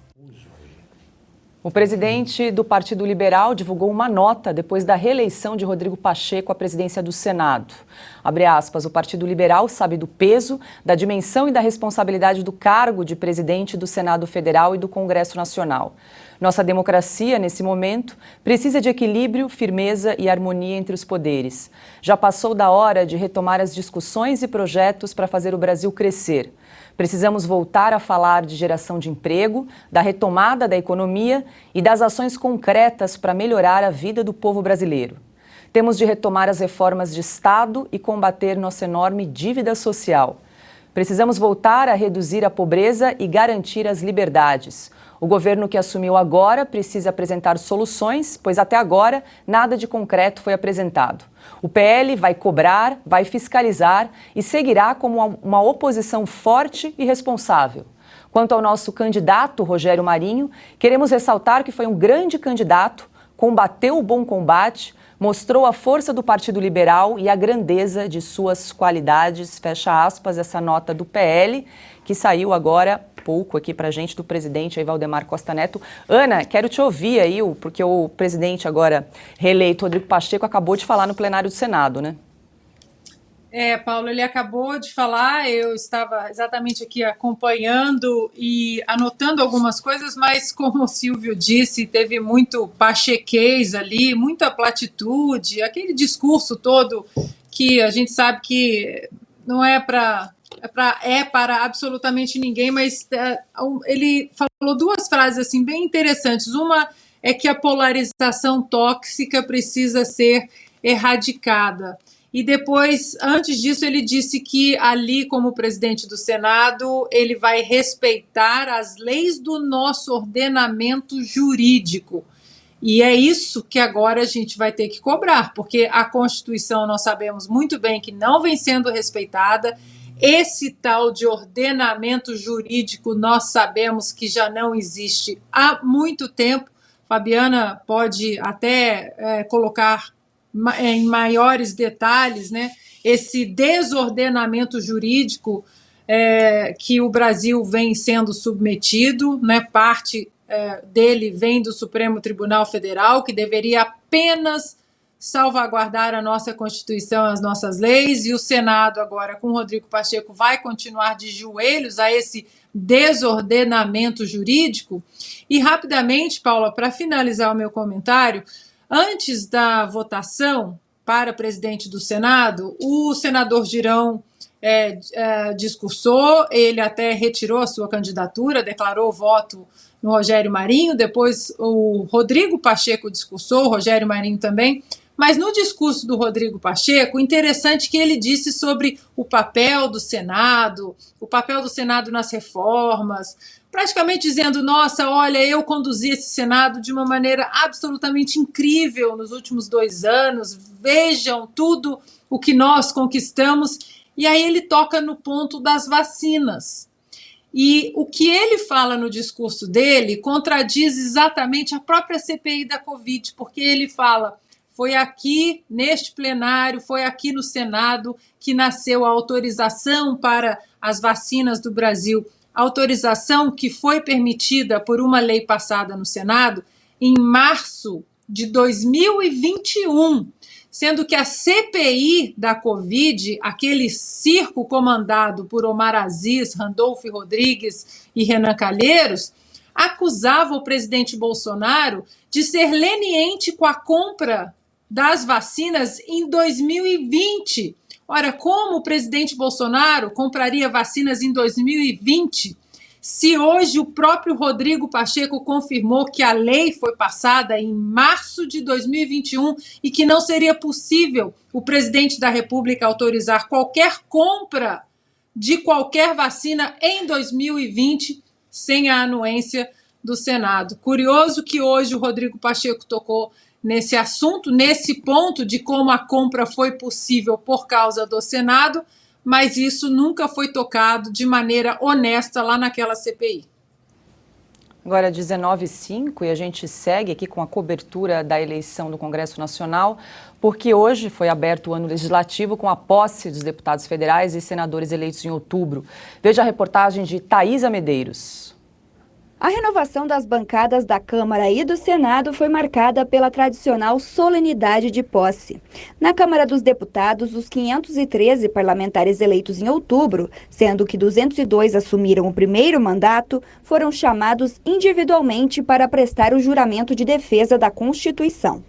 O presidente do Partido Liberal divulgou uma nota depois da reeleição de Rodrigo Pacheco à presidência do Senado. Abre aspas, o Partido Liberal sabe do peso, da dimensão e da responsabilidade do cargo de presidente do Senado Federal e do Congresso Nacional. Nossa democracia, nesse momento, precisa de equilíbrio, firmeza e harmonia entre os poderes. Já passou da hora de retomar as discussões e projetos para fazer o Brasil crescer. Precisamos voltar a falar de geração de emprego, da retomada da economia e das ações concretas para melhorar a vida do povo brasileiro. Temos de retomar as reformas de Estado e combater nossa enorme dívida social. Precisamos voltar a reduzir a pobreza e garantir as liberdades. O governo que assumiu agora precisa apresentar soluções, pois até agora nada de concreto foi apresentado. O PL vai cobrar, vai fiscalizar e seguirá como uma oposição forte e responsável. Quanto ao nosso candidato, Rogério Marinho, queremos ressaltar que foi um grande candidato, combateu o bom combate, mostrou a força do Partido Liberal e a grandeza de suas qualidades, fecha aspas, essa nota do PL, que saiu agora pouco aqui pra gente do presidente aí, Valdemar Costa Neto. Ana, quero te ouvir aí, porque o presidente agora reeleito, Rodrigo Pacheco, acabou de falar no plenário do Senado, né? Paulo, ele acabou de falar, eu estava exatamente aqui acompanhando e anotando algumas coisas, mas como o Silvio disse, teve muito pachequês ali, muita platitude, aquele discurso todo que a gente sabe que não é para absolutamente ninguém, mas ele falou 2 frases assim, bem interessantes. Uma é que a polarização tóxica precisa ser erradicada. E depois, antes disso, ele disse que ali, como presidente do Senado, ele vai respeitar as leis do nosso ordenamento jurídico. E é isso que agora a gente vai ter que cobrar, porque a Constituição nós sabemos muito bem que não vem sendo respeitada. Esse tal de ordenamento jurídico nós sabemos que já não existe há muito tempo. Fabiana pode até colocar em maiores detalhes, né, esse desordenamento jurídico que o Brasil vem sendo submetido, né, parte dele vem do Supremo Tribunal Federal, que deveria apenas salvaguardar a nossa Constituição, as nossas leis, e o Senado agora, com Rodrigo Pacheco, vai continuar de joelhos a esse desordenamento jurídico. E rapidamente, Paula, para finalizar o meu comentário, antes da votação para presidente do Senado, o senador Girão discursou, ele até retirou a sua candidatura, declarou voto no Rogério Marinho, depois o Rodrigo Pacheco discursou, o Rogério Marinho também, Mas no discurso do Rodrigo Pacheco, interessante que ele disse sobre o papel do Senado nas reformas, praticamente dizendo, nossa, olha, eu conduzi esse Senado de uma maneira absolutamente incrível nos últimos 2 anos, vejam tudo o que nós conquistamos. E aí ele toca no ponto das vacinas. E o que ele fala no discurso dele contradiz exatamente a própria CPI da Covid, porque ele fala, foi aqui neste plenário, foi aqui no Senado que nasceu a autorização para as vacinas do Brasil, autorização que foi permitida por uma lei passada no Senado em março de 2021, sendo que a CPI da Covid, aquele circo comandado por Omar Aziz, Randolph Rodrigues e Renan Calheiros, acusava o presidente Bolsonaro de ser leniente com a compra das vacinas em 2020. Ora, como o presidente Bolsonaro compraria vacinas em 2020, se hoje o próprio Rodrigo Pacheco confirmou que a lei foi passada em março de 2021 e que não seria possível o presidente da República autorizar qualquer compra de qualquer vacina em 2020 sem a anuência do Senado. Curioso que hoje o Rodrigo Pacheco tocou nesse assunto, nesse ponto de como a compra foi possível por causa do Senado, mas isso nunca foi tocado de maneira honesta lá naquela CPI. Agora, 19h05, e a gente segue aqui com a cobertura da eleição do Congresso Nacional, porque hoje foi aberto o ano legislativo com a posse dos deputados federais e senadores eleitos em outubro. Veja a reportagem de Thaisa Medeiros. A renovação das bancadas da Câmara e do Senado foi marcada pela tradicional solenidade de posse. Na Câmara dos Deputados, os 513 parlamentares eleitos em outubro, sendo que 202 assumiram o primeiro mandato, foram chamados individualmente para prestar o juramento de defesa da Constituição.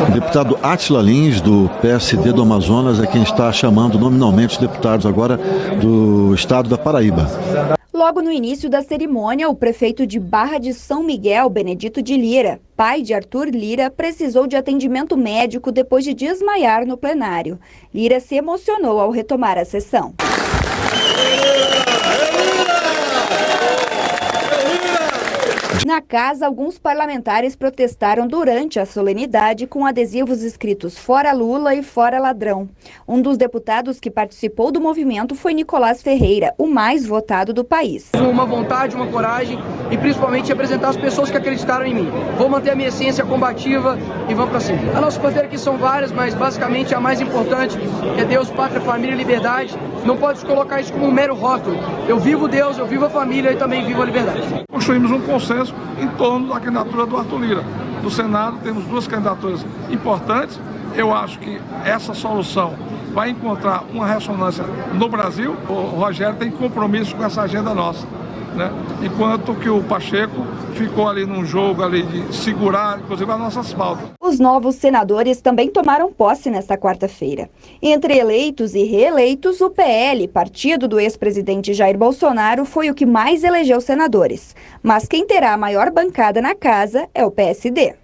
O deputado Átila Lins, do PSD do Amazonas, é quem está chamando nominalmente os deputados agora do estado da Paraíba. Logo no início da cerimônia, o prefeito de Barra de São Miguel, Benedito de Lira, pai de Arthur Lira, precisou de atendimento médico depois de desmaiar no plenário. Lira se emocionou ao retomar a sessão. Na casa, alguns parlamentares protestaram durante a solenidade com adesivos escritos "Fora Lula" e "Fora Ladrão". Um dos deputados que participou do movimento foi Nicolás Ferreira, o mais votado do país. Uma vontade, uma coragem e principalmente representar as pessoas que acreditaram em mim. Vou manter a minha essência combativa e vamos para cima. As nossas bandeiras aqui são várias, mas basicamente a mais importante é Deus, Pátria, Família e Liberdade. Não pode colocar isso como um mero rótulo. Eu vivo Deus, eu vivo a família e também vivo a liberdade. Construímos um consenso em torno da candidatura do Arthur Lira. No Senado temos 2 candidaturas importantes. Eu acho que essa solução vai encontrar uma ressonância no Brasil. O Rogério tem compromisso com essa agenda nossa, né? Enquanto que o Pacheco ficou ali num jogo ali de segurar, inclusive, as nossas pautas. Os novos senadores também tomaram posse nesta quarta-feira. Entre eleitos e reeleitos, o PL, partido do ex-presidente Jair Bolsonaro, foi o que mais elegeu senadores. Mas quem terá a maior bancada na casa é o PSD.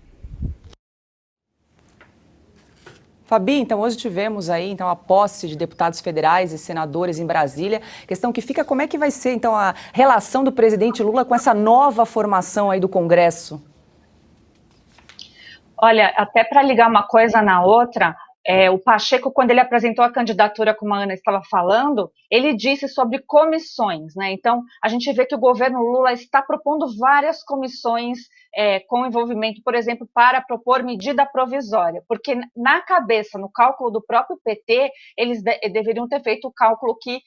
Fabi, então hoje tivemos aí a posse de deputados federais e senadores em Brasília. Questão que fica, como é que vai ser então a relação do presidente Lula com essa nova formação aí do Congresso? Olha, até para ligar uma coisa na outra, o Pacheco, quando ele apresentou a candidatura, como a Ana estava falando, ele disse sobre comissões, né? Então, a gente vê que o governo Lula está propondo várias comissões com envolvimento, por exemplo, para propor medida provisória, porque na cabeça, no cálculo do próprio PT, eles deveriam ter feito o cálculo que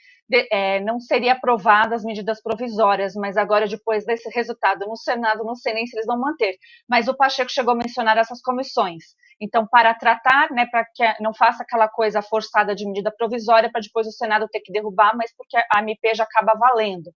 não seria aprovada as medidas provisórias, mas agora, depois desse resultado no Senado, não sei nem se eles vão manter. Mas o Pacheco chegou a mencionar essas comissões. Então, para tratar, né, para que não faça aquela coisa forçada de medida provisória, para depois o Senado ter que derrubar, mas porque a MP já acaba valendo.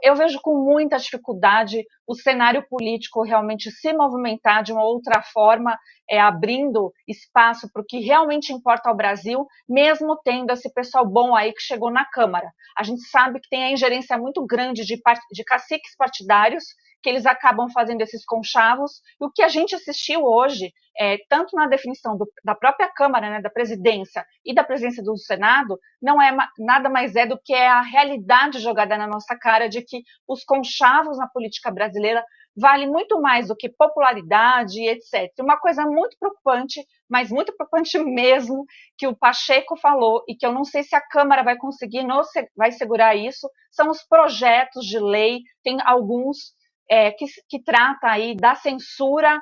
Eu vejo com muita dificuldade o cenário político realmente se movimentar de uma outra forma, abrindo espaço para o que realmente importa ao Brasil, mesmo tendo esse pessoal bom aí que chegou na Câmara. A gente sabe que tem a ingerência muito grande de caciques partidários que eles acabam fazendo esses conchavos. E o que a gente assistiu hoje, tanto na definição da própria Câmara, né, da presidência e da presidência do Senado, não é nada mais do que a realidade jogada na nossa cara de que os conchavos na política brasileira valem muito mais do que popularidade, etc. Uma coisa muito preocupante, mas muito preocupante mesmo, que o Pacheco falou, e que eu não sei se a Câmara vai conseguir, vai segurar isso, são os projetos de lei, tem alguns que trata aí da censura,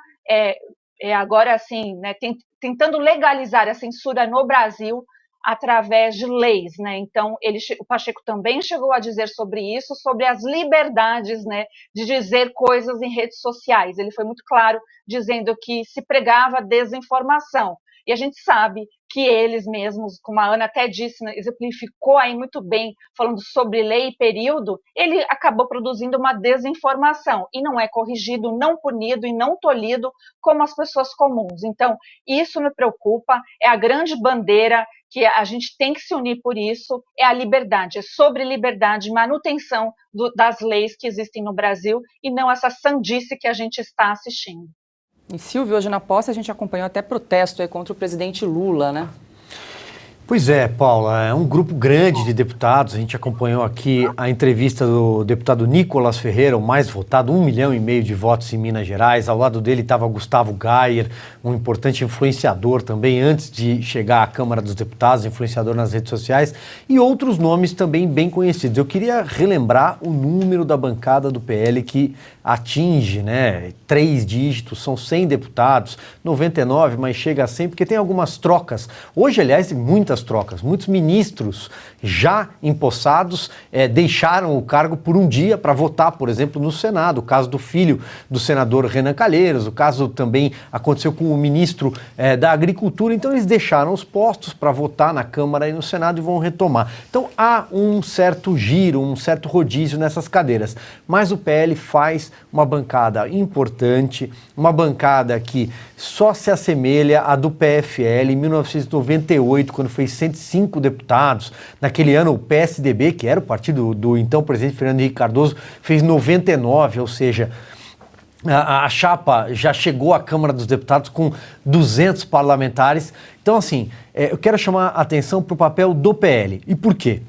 agora assim, né, tentando legalizar a censura no Brasil através de leis, né? Então, o Pacheco também chegou a dizer sobre isso, sobre as liberdades, né, de dizer coisas em redes sociais. Ele foi muito claro, dizendo que se pregava desinformação. E a gente sabe que eles mesmos, como a Ana até disse, né, exemplificou aí muito bem, falando sobre lei e período, ele acabou produzindo uma desinformação, e não é corrigido, não punido e não tolhido como as pessoas comuns. Então, isso me preocupa, é a grande bandeira que a gente tem que se unir por isso, é a liberdade, é sobre liberdade, manutenção das leis que existem no Brasil, e não essa sandice que a gente está assistindo. E Silvio, hoje na posse a gente acompanhou até protesto aí contra o presidente Lula, né? Pois é, Paula, é um grupo grande de deputados. A gente acompanhou aqui a entrevista do deputado Nicolas Ferreira, o mais votado, 1,5 milhão de votos em Minas Gerais. Ao lado dele estava Gustavo Gayer, um importante influenciador também, antes de chegar à Câmara dos Deputados, influenciador nas redes sociais, e outros nomes também bem conhecidos. Eu queria relembrar o número da bancada do PL que atinge, né, 3 dígitos, são 100 deputados, 99, mas chega a 100, porque tem algumas trocas. Hoje, aliás, tem muitas trocas. Muitos ministros já empossados deixaram o cargo por um dia para votar, por exemplo, no Senado. O caso do filho do senador Renan Calheiros, o caso também aconteceu com o ministro da Agricultura. Então, eles deixaram os postos para votar na Câmara e no Senado e vão retomar. Então, há um certo giro, um certo rodízio nessas cadeiras. Mas o PL faz uma bancada importante, uma bancada que só se assemelha à do PFL em 1998, quando fez 105 deputados. Naquele ano, o PSDB, que era o partido do então presidente Fernando Henrique Cardoso, fez 99, ou seja, a chapa já chegou à Câmara dos Deputados com 200 parlamentares. Então, assim, eu quero chamar a atenção para o papel do PL. E por quê?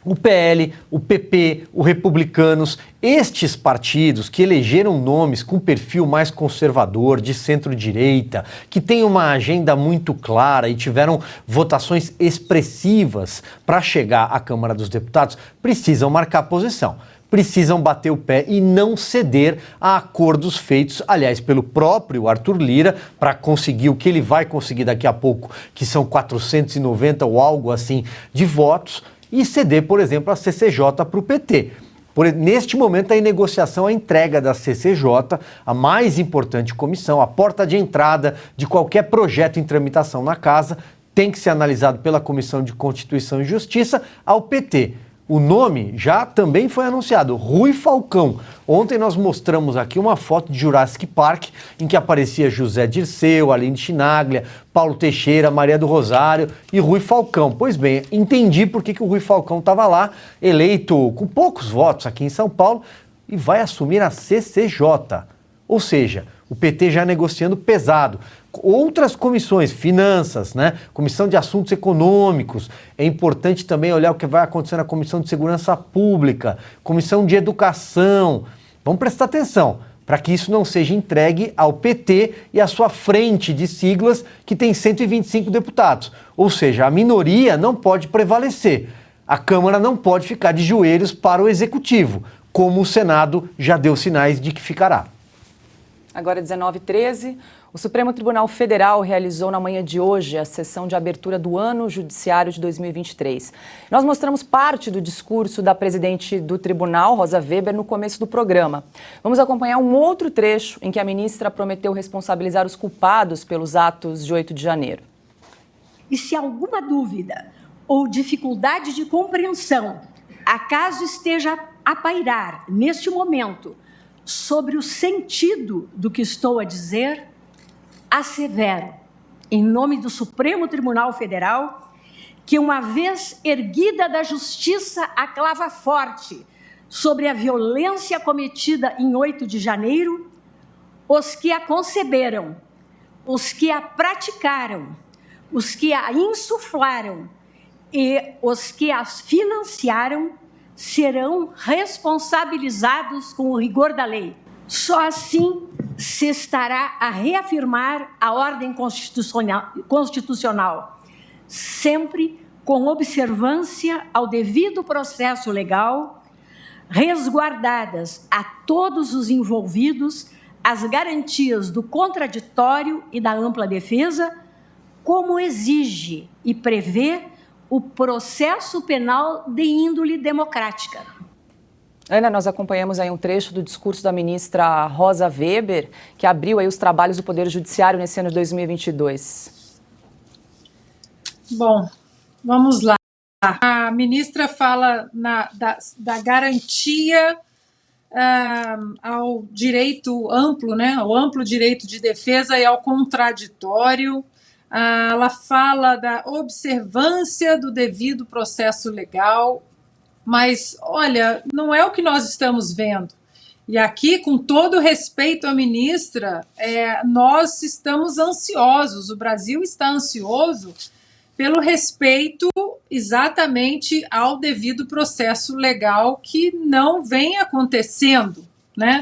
O PL, o PP, o Republicanos, estes partidos que elegeram nomes com perfil mais conservador, de centro-direita, que têm uma agenda muito clara e tiveram votações expressivas para chegar à Câmara dos Deputados, precisam marcar posição. Precisam bater o pé e não ceder a acordos feitos, aliás, pelo próprio Arthur Lira, para conseguir o que ele vai conseguir daqui a pouco, que são 490 ou algo assim de votos, e ceder, por exemplo, a CCJ para o PT. Neste momento, em negociação, a entrega da CCJ, a mais importante comissão, a porta de entrada de qualquer projeto em tramitação na casa, tem que ser analisado pela Comissão de Constituição e Justiça, ao PT. O nome já também foi anunciado, Rui Falcão. Ontem nós mostramos aqui uma foto de Jurassic Park, em que aparecia José Dirceu, Aline Chinaglia, Paulo Teixeira, Maria do Rosário e Rui Falcão. Pois bem, entendi por que o Rui Falcão estava lá, eleito com poucos votos aqui em São Paulo, e vai assumir a CCJ. Ou seja, o PT já negociando pesado. Outras comissões, finanças, né? Comissão de Assuntos Econômicos. É importante também olhar o que vai acontecer na Comissão de Segurança Pública, Comissão de Educação. Vamos prestar atenção para que isso não seja entregue ao PT e à sua frente de siglas, que tem 125 deputados. Ou seja, a minoria não pode prevalecer. A Câmara não pode ficar de joelhos para o Executivo, como o Senado já deu sinais de que ficará. Agora, 19h13, o Supremo Tribunal Federal realizou na manhã de hoje a sessão de abertura do Ano Judiciário de 2023. Nós mostramos parte do discurso da presidente do tribunal, Rosa Weber, no começo do programa. Vamos acompanhar um outro trecho em que a ministra prometeu responsabilizar os culpados pelos atos de 8 de janeiro. E se alguma dúvida ou dificuldade de compreensão acaso esteja a pairar neste momento sobre o sentido do que estou a dizer, assevero, em nome do Supremo Tribunal Federal, que uma vez erguida da justiça a clava forte sobre a violência cometida em 8 de janeiro, os que a conceberam, os que a praticaram, os que a insuflaram e os que as financiaram serão responsabilizados com o rigor da lei. Só assim se estará a reafirmar a ordem constitucional, sempre com observância ao devido processo legal, resguardadas a todos os envolvidos as garantias do contraditório e da ampla defesa, como exige e prevê o processo penal de índole democrática. Ana, nós acompanhamos aí um trecho do discurso da ministra Rosa Weber, que abriu aí os trabalhos do Poder Judiciário nesse ano de 2022. Bom, vamos lá. A ministra fala da garantia ao direito amplo, né, ao amplo direito de defesa e ao contraditório. Ela fala da observância do devido processo legal, mas, olha, não é o que nós estamos vendo. E aqui, com todo respeito à ministra, nós estamos ansiosos, o Brasil está ansioso pelo respeito exatamente ao devido processo legal que não vem acontecendo, né?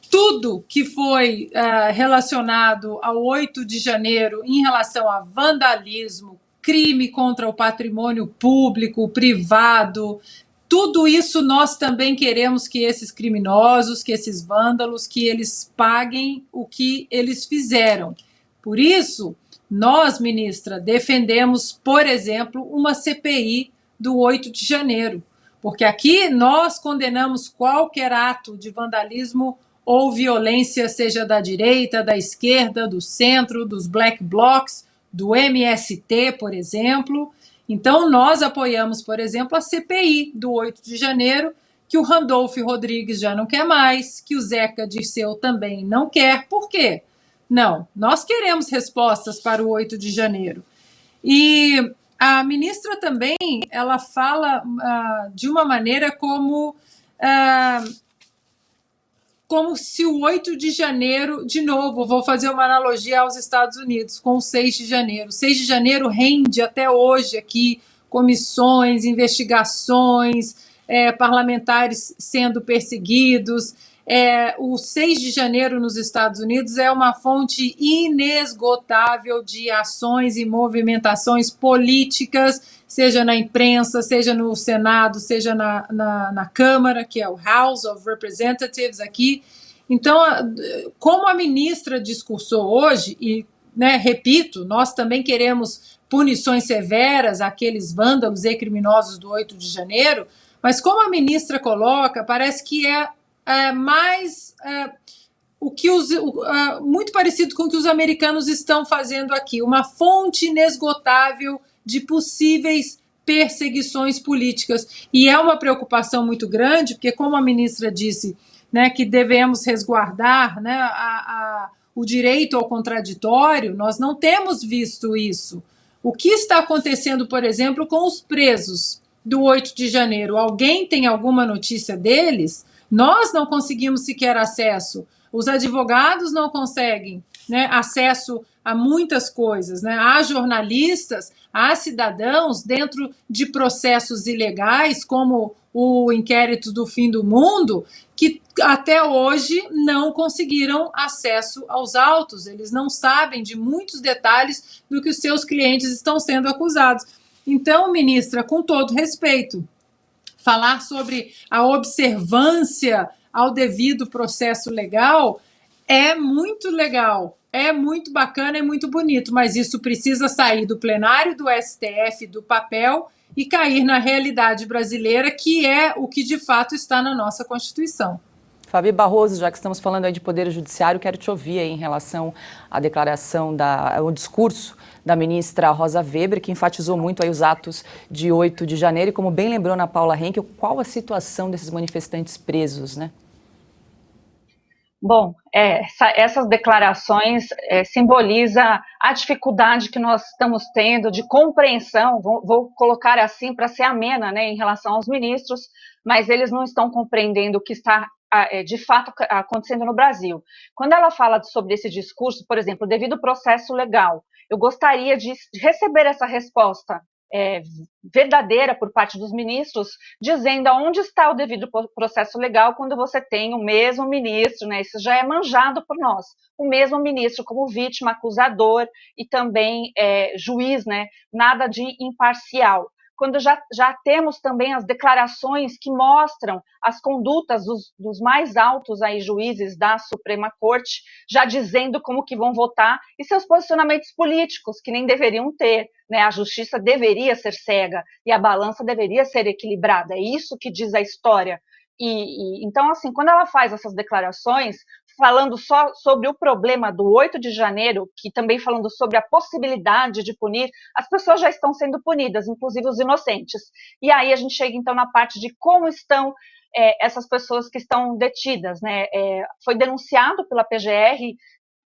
Tudo que foi relacionado ao 8 de janeiro em relação a vandalismo, crime contra o patrimônio público, privado, tudo isso nós também queremos que esses criminosos, que esses vândalos, que eles paguem o que eles fizeram. Por isso, nós, ministra, defendemos, por exemplo, uma CPI do 8 de janeiro, porque aqui nós condenamos qualquer ato de vandalismo ou violência, seja da direita, da esquerda, do centro, dos black blocs, do MST, por exemplo. Então, nós apoiamos, por exemplo, a CPI do 8 de janeiro, que o Randolph Rodrigues já não quer mais, que o Zeca Dirceu também não quer. Por quê? Não, nós queremos respostas para o 8 de janeiro. E a ministra também, ela fala de uma maneira como se o 8 de janeiro, de novo, vou fazer uma analogia aos Estados Unidos, com o 6 de janeiro. O 6 de janeiro rende até hoje aqui comissões, investigações, parlamentares sendo perseguidos. O 6 de janeiro nos Estados Unidos é uma fonte inesgotável de ações e movimentações políticas, seja na imprensa, seja no Senado, seja na Câmara, que é o House of Representatives aqui. Então, como a ministra discursou hoje, e, né, repito, nós também queremos punições severas àqueles vândalos e criminosos do 8 de janeiro, mas como a ministra coloca, parece que muito parecido com o que os americanos estão fazendo aqui, uma fonte inesgotável de possíveis perseguições políticas. E é uma preocupação muito grande, porque, como a ministra disse, né, que devemos resguardar, né, o direito ao contraditório, nós não temos visto isso. O que está acontecendo, por exemplo, com os presos do 8 de janeiro? Alguém tem alguma notícia deles? Nós não conseguimos sequer acesso, os advogados não conseguem, né, acesso a muitas coisas, né? Há jornalistas, há cidadãos dentro de processos ilegais, como o inquérito do fim do mundo, que até hoje não conseguiram acesso aos autos, eles não sabem de muitos detalhes do que os seus clientes estão sendo acusados. Então, ministra, com todo respeito, falar sobre a observância ao devido processo legal é muito legal, é muito bacana, é muito bonito, mas isso precisa sair do plenário do STF, do papel, e cair na realidade brasileira, que é o que de fato está na nossa Constituição. Fabi Barroso, já que estamos falando aí de Poder Judiciário, quero te ouvir aí em relação à declaração, ao discurso da ministra Rosa Weber, que enfatizou muito aí os atos de 8 de janeiro, e como bem lembrou Ana Paula Henkel, qual a situação desses manifestantes presos, né? Bom, essas declarações simbolizam a dificuldade que nós estamos tendo de compreensão, vou colocar assim para ser amena, né, em relação aos ministros, mas eles não estão compreendendo o que está de fato acontecendo no Brasil. Quando ela fala sobre esse discurso, por exemplo, devido ao processo legal, eu gostaria de receber essa resposta verdadeira por parte dos ministros, dizendo aonde está o devido processo legal quando você tem o mesmo ministro, né? Isso já é manjado por nós, o mesmo ministro como vítima, acusador e também juiz, né? Nada de imparcial. Quando já temos também as declarações que mostram as condutas dos mais altos aí, juízes da Suprema Corte, já dizendo como que vão votar, e seus posicionamentos políticos, que nem deveriam ter, né? A justiça deveria ser cega e a balança deveria ser equilibrada, é isso que diz a história. Então, assim, quando ela faz essas declarações, falando só sobre o problema do 8 de janeiro, que também falando sobre a possibilidade de punir, as pessoas já estão sendo punidas, inclusive os inocentes. E aí a gente chega, então, na parte de como estão essas pessoas que estão detidas, né? Foi denunciado pela PGR,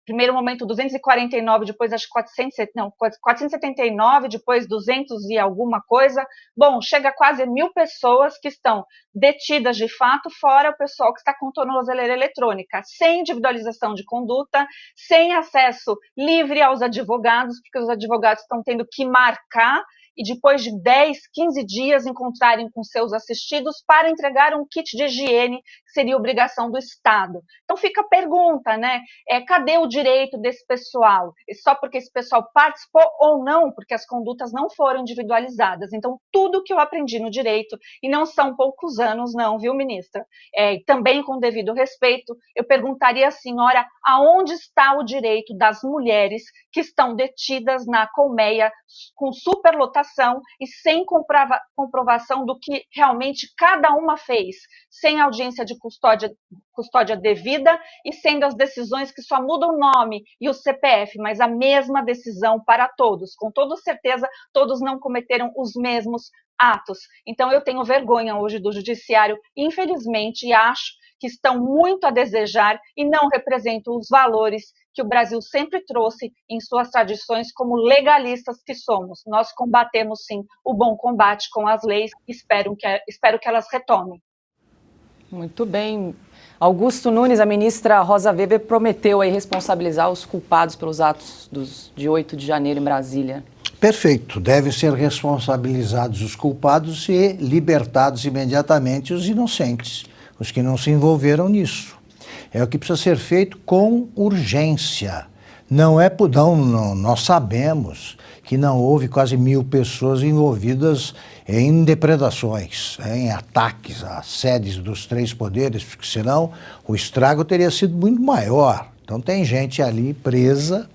primeiro momento 249, depois acho 479, depois 200 e alguma coisa. Bom, chega a quase 1.000 pessoas que estão detidas de fato, fora o pessoal que está com tornozeleira eletrônica, sem individualização de conduta, sem acesso livre aos advogados, porque os advogados estão tendo que marcar e depois de 10, 15 dias encontrarem com seus assistidos para entregar um kit de higiene, que seria obrigação do Estado. Então fica a pergunta, né? Cadê o direito desse pessoal? Só porque esse pessoal participou ou não, porque as condutas não foram individualizadas. Então tudo que eu aprendi no direito, e não são poucos anos não, viu, ministra? Também com devido respeito, eu perguntaria à senhora aonde está o direito das mulheres que estão detidas na colmeia com superlotação e sem comprovação do que realmente cada uma fez, sem audiência de custódia devida e sendo as decisões que só mudam o nome e o CPF, mas a mesma decisão para todos. Com toda certeza, todos não cometeram os mesmos atos. Então, eu tenho vergonha hoje do judiciário, infelizmente, e acho que estão muito a desejar e não representam os valores que o Brasil sempre trouxe em suas tradições como legalistas que somos. Nós combatemos, sim, o bom combate com as leis, espero que elas retomem. Muito bem. Augusto Nunes, a ministra Rosa Weber prometeu aí responsabilizar os culpados pelos atos de 8 de janeiro em Brasília. Perfeito. Devem ser responsabilizados os culpados e libertados imediatamente os inocentes, os que não se envolveram nisso. É o que precisa ser feito com urgência. Nós sabemos que não houve quase 1.000 pessoas envolvidas em depredações, em ataques às sedes dos 3 poderes, porque senão o estrago teria sido muito maior. Então tem gente ali presa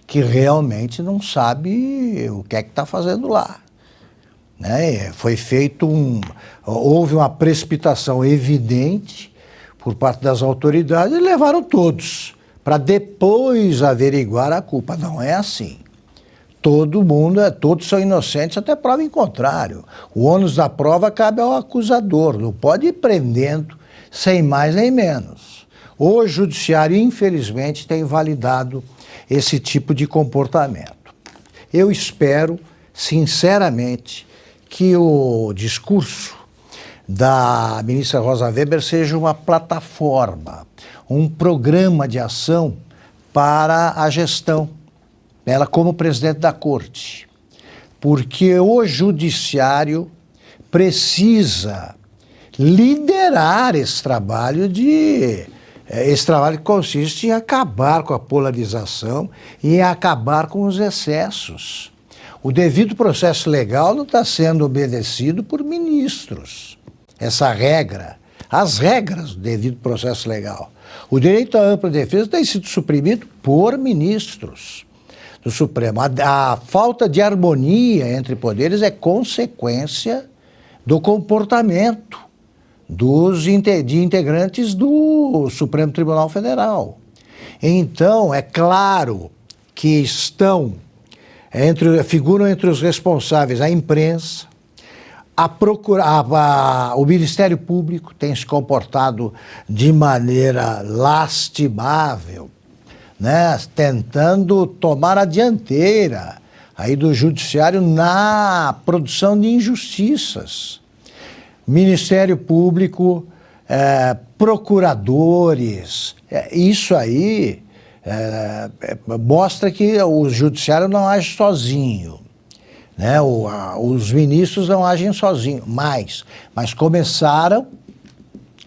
que realmente não sabe o que é que está fazendo lá. Né? Houve uma precipitação evidente por parte das autoridades e levaram todos para depois averiguar a culpa. Não é assim. Todos são inocentes até prova em contrário. O ônus da prova cabe ao acusador, não pode ir prendendo sem mais nem menos. O judiciário, infelizmente, tem validado esse tipo de comportamento. Eu espero, sinceramente, que o discurso da ministra Rosa Weber seja uma plataforma, um programa de ação para a gestão, ela como presidente da Corte, porque o judiciário precisa liderar esse trabalho que consiste em acabar com a polarização e em acabar com os excessos. O devido processo legal não está sendo obedecido por ministros. Essa regra, as regras do devido processo legal. O direito à ampla defesa tem sido suprimido por ministros do Supremo. A falta de harmonia entre poderes é consequência do comportamento de integrantes do Supremo Tribunal Federal. Então, é claro que figuram entre os responsáveis a imprensa, o Ministério Público tem se comportado de maneira lastimável, né? Tentando tomar a dianteira aí do Judiciário na produção de injustiças. Ministério Público, procuradores, isso aí mostra que o Judiciário não age sozinho. Né? Os ministros não agem sozinhos, mas começaram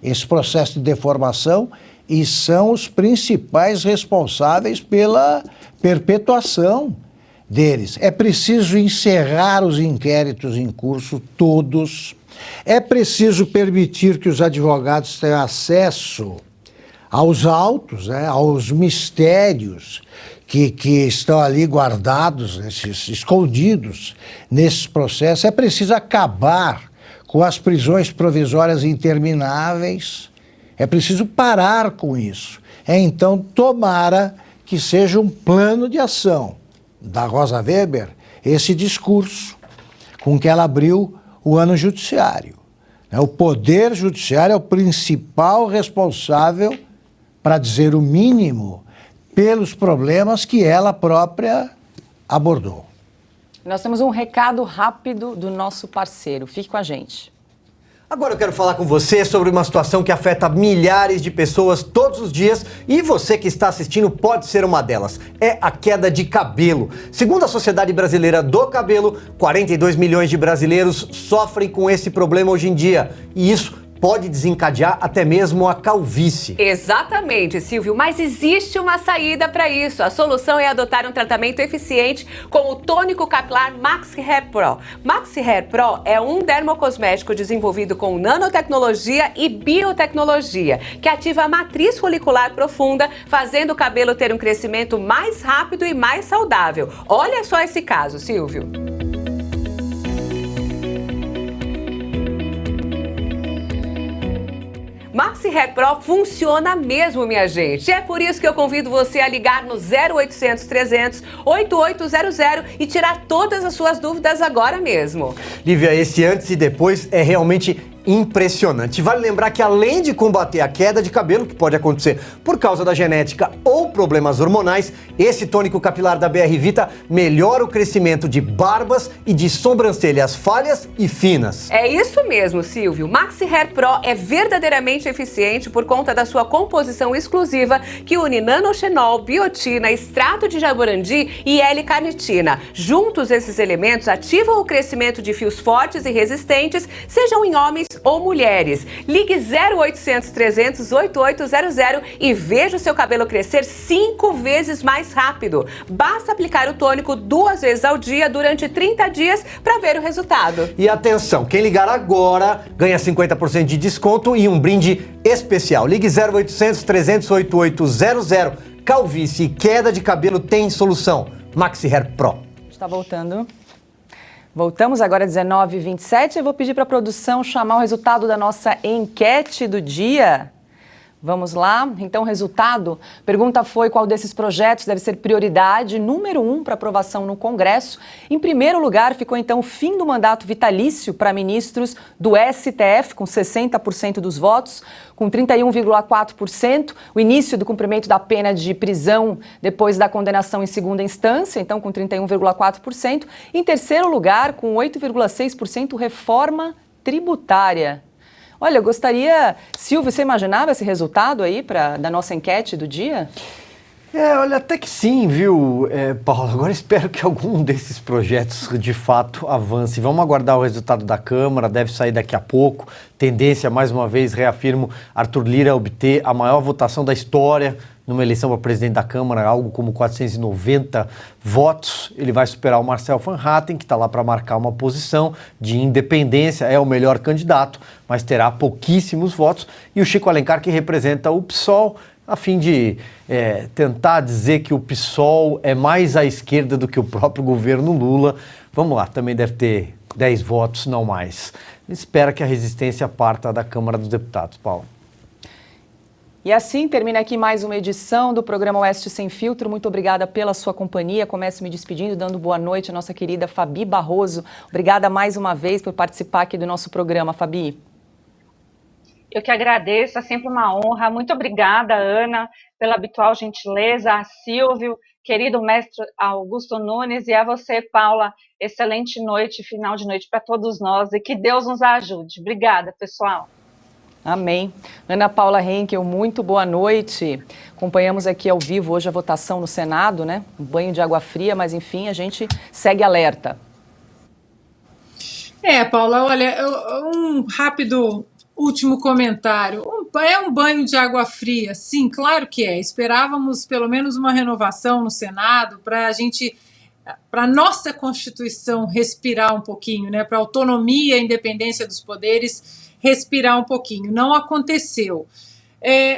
esse processo de deformação e são os principais responsáveis pela perpetuação deles. É preciso encerrar os inquéritos em curso, todos. É preciso permitir que os advogados tenham acesso aos autos, né, aos mistérios que estão ali guardados, escondidos nesses processos. É preciso acabar com as prisões provisórias intermináveis. É preciso parar com isso. Então, tomara que seja um plano de ação da Rosa Weber, esse discurso com que ela abriu o ano judiciário. O Poder Judiciário é o principal responsável, para dizer o mínimo, pelos problemas que ela própria abordou. Nós temos um recado rápido do nosso parceiro. Fique com a gente. Agora eu quero falar com você sobre uma situação que afeta milhares de pessoas todos os dias e você que está assistindo pode ser uma delas. É a queda de cabelo. Segundo a Sociedade Brasileira do Cabelo, 42 milhões de brasileiros sofrem com esse problema hoje em dia. E isso pode desencadear até mesmo a calvície. Exatamente, Silvio, mas existe uma saída para isso. A solução é adotar um tratamento eficiente com o tônico capilar Maxi Hair Pro. Maxi Hair Pro é um dermocosmético desenvolvido com nanotecnologia e biotecnologia, que ativa a matriz folicular profunda, fazendo o cabelo ter um crescimento mais rápido e mais saudável. Olha só esse caso, Silvio. Maxi Hair Pro funciona mesmo, minha gente. É por isso que eu convido você a ligar no 0800 300 8800 e tirar todas as suas dúvidas agora mesmo. Lívia, esse antes e depois é realmente impressionante. Vale lembrar que além de combater a queda de cabelo, que pode acontecer por causa da genética ou problemas hormonais, esse tônico capilar da BR Vita melhora o crescimento de barbas e de sobrancelhas falhas e finas. É isso mesmo, Silvio. Maxi Hair Pro é verdadeiramente eficiente por conta da sua composição exclusiva que une nanoxenol, biotina, extrato de jaborandi e L-carnitina. Juntos, esses elementos ativam o crescimento de fios fortes e resistentes, sejam em homens ou mulheres. Ligue 0800 300 8800 e veja o seu cabelo crescer 5 vezes mais rápido. Basta aplicar o tônico 2 vezes ao dia durante 30 dias para ver o resultado. E atenção, quem ligar agora ganha 50% de desconto e um brinde especial. Ligue 0800 300 8800. Calvície e queda de cabelo tem solução. Maxi Hair Pro. Está voltando. Voltamos agora às 19h27. Eu vou pedir para a produção chamar o resultado da nossa enquete do dia. Vamos lá? Então, o resultado. Pergunta foi qual desses projetos deve ser prioridade número 1 para aprovação no Congresso. Em primeiro lugar, ficou então o fim do mandato vitalício para ministros do STF, com 60% dos votos, com 31,4%. O início do cumprimento da pena de prisão depois da condenação em segunda instância, então com 31,4%. Em terceiro lugar, com 8,6%, reforma tributária. Olha, eu gostaria... Silvio, você imaginava esse resultado aí da nossa enquete do dia? Olha, até que sim, viu, Paulo? Agora espero que algum desses projetos de fato avance. Vamos aguardar o resultado da Câmara, deve sair daqui a pouco. Tendência, mais uma vez, reafirmo, Arthur Lira obter a maior votação da história numa eleição para presidente da Câmara, algo como 490 votos. Ele vai superar o Marcel Van Hatten, que está lá para marcar uma posição de independência, é o melhor candidato, mas terá pouquíssimos votos. E o Chico Alencar, que representa o PSOL, a fim de tentar dizer que o PSOL é mais à esquerda do que o próprio governo Lula. Vamos lá, também deve ter 10 votos, não mais. Espera que a resistência parta da Câmara dos Deputados, Paulo. E assim termina aqui mais uma edição do programa Oeste Sem Filtro. Muito obrigada pela sua companhia. Começo me despedindo, dando boa noite à nossa querida Fabi Barroso. Obrigada mais uma vez por participar aqui do nosso programa, Fabi. Eu que agradeço, é sempre uma honra. Muito obrigada, Ana, pela habitual gentileza, a Silvio, querido mestre Augusto Nunes, e a você, Paula. Excelente noite, final de noite para todos nós, e que Deus nos ajude. Obrigada, pessoal. Amém. Ana Paula Henkel, muito boa noite. Acompanhamos aqui ao vivo hoje a votação no Senado, né? Um banho de água fria, mas enfim, a gente segue alerta. Paula, olha, um rápido último comentário. É um banho de água fria? Sim, claro que é. Esperávamos pelo menos uma renovação no Senado para a nossa Constituição respirar um pouquinho, né? Para a autonomia e a independência dos poderes respirar um pouquinho. Não aconteceu.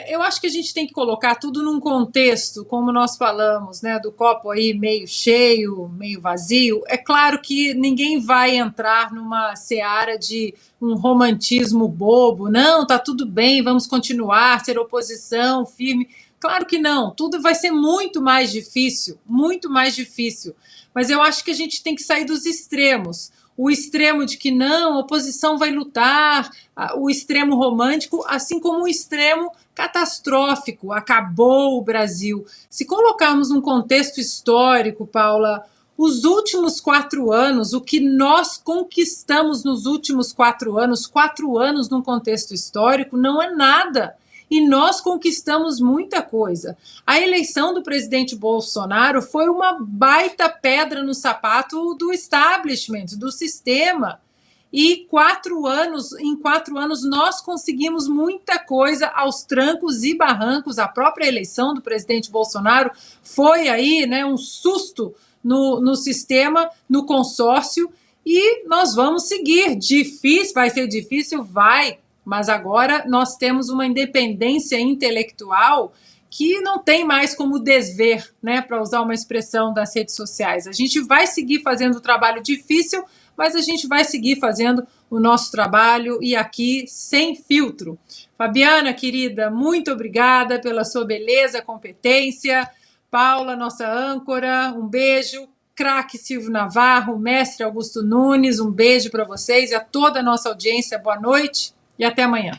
Eu acho que a gente tem que colocar tudo num contexto, como nós falamos, né, do copo aí meio cheio, meio vazio. É claro que ninguém vai entrar numa seara de um romantismo bobo. Não, tá tudo bem, vamos continuar, ser oposição firme. Claro que não, tudo vai ser muito mais difícil, muito mais difícil. Mas eu acho que a gente tem que sair dos extremos. O extremo de que não, a oposição vai lutar, o extremo romântico, assim como o extremo catastrófico, acabou o Brasil. Se colocarmos num contexto histórico, Paula, os últimos 4 anos, o que nós conquistamos nos últimos 4 anos num contexto histórico, não é nada. E nós conquistamos muita coisa. A eleição do presidente Bolsonaro foi uma baita pedra no sapato do establishment, do sistema. E em 4 anos nós conseguimos muita coisa aos trancos e barrancos. A própria eleição do presidente Bolsonaro foi aí, né, um susto no sistema, no consórcio, e nós vamos seguir. Difícil, vai ser difícil? Vai. Mas agora nós temos uma independência intelectual que não tem mais como desver, né, para usar uma expressão das redes sociais. A gente vai seguir fazendo o trabalho difícil, mas a gente vai seguir fazendo o nosso trabalho e aqui sem filtro. Fabiana, querida, muito obrigada pela sua beleza, competência. Paula, nossa âncora, um beijo. Craque Silvio Navarro, mestre Augusto Nunes, um beijo para vocês e a toda a nossa audiência. Boa noite. E até amanhã.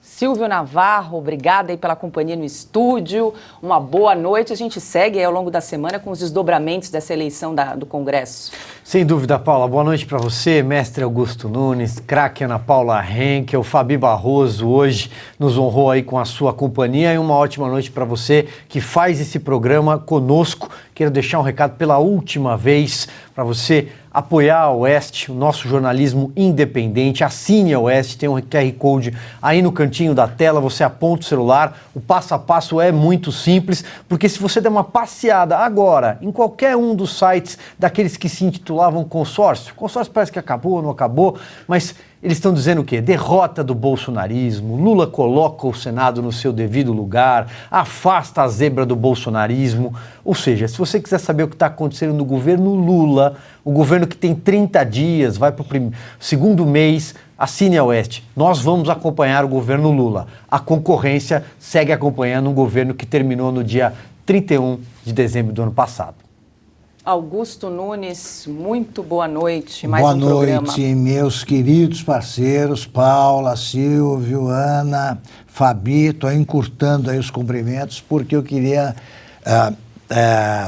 Silvio Navarro, obrigada aí pela companhia no estúdio. Uma boa noite. A gente segue aí ao longo da semana com os desdobramentos dessa eleição do Congresso. Sem dúvida, Paula. Boa noite para você, mestre Augusto Nunes, craque Ana Paula Henkel, Fabi Barroso hoje nos honrou aí com a sua companhia, e uma ótima noite para você que faz esse programa conosco. Quero deixar um recado pela última vez para você apoiar a Oeste, o nosso jornalismo independente. Assine a Oeste, tem um QR Code aí no cantinho da tela, você aponta o celular, o passo a passo é muito simples, porque se você der uma passeada agora em qualquer um dos sites daqueles que se intitulavam consórcio parece que acabou, não acabou, mas eles estão dizendo o quê? Derrota do bolsonarismo, Lula coloca o Senado no seu devido lugar, afasta a zebra do bolsonarismo. Ou seja, se você quiser saber o que está acontecendo no governo Lula, o governo que tem 30 dias, vai para o segundo mês, assine a Oeste. Nós vamos acompanhar o governo Lula. A concorrência segue acompanhando um governo que terminou no dia 31 de dezembro do ano passado. Augusto Nunes, muito boa noite. Mais um programa. Boa noite, meus queridos parceiros, Paula, Silvio, Ana, Fabi. Estou encurtando aí os cumprimentos porque eu queria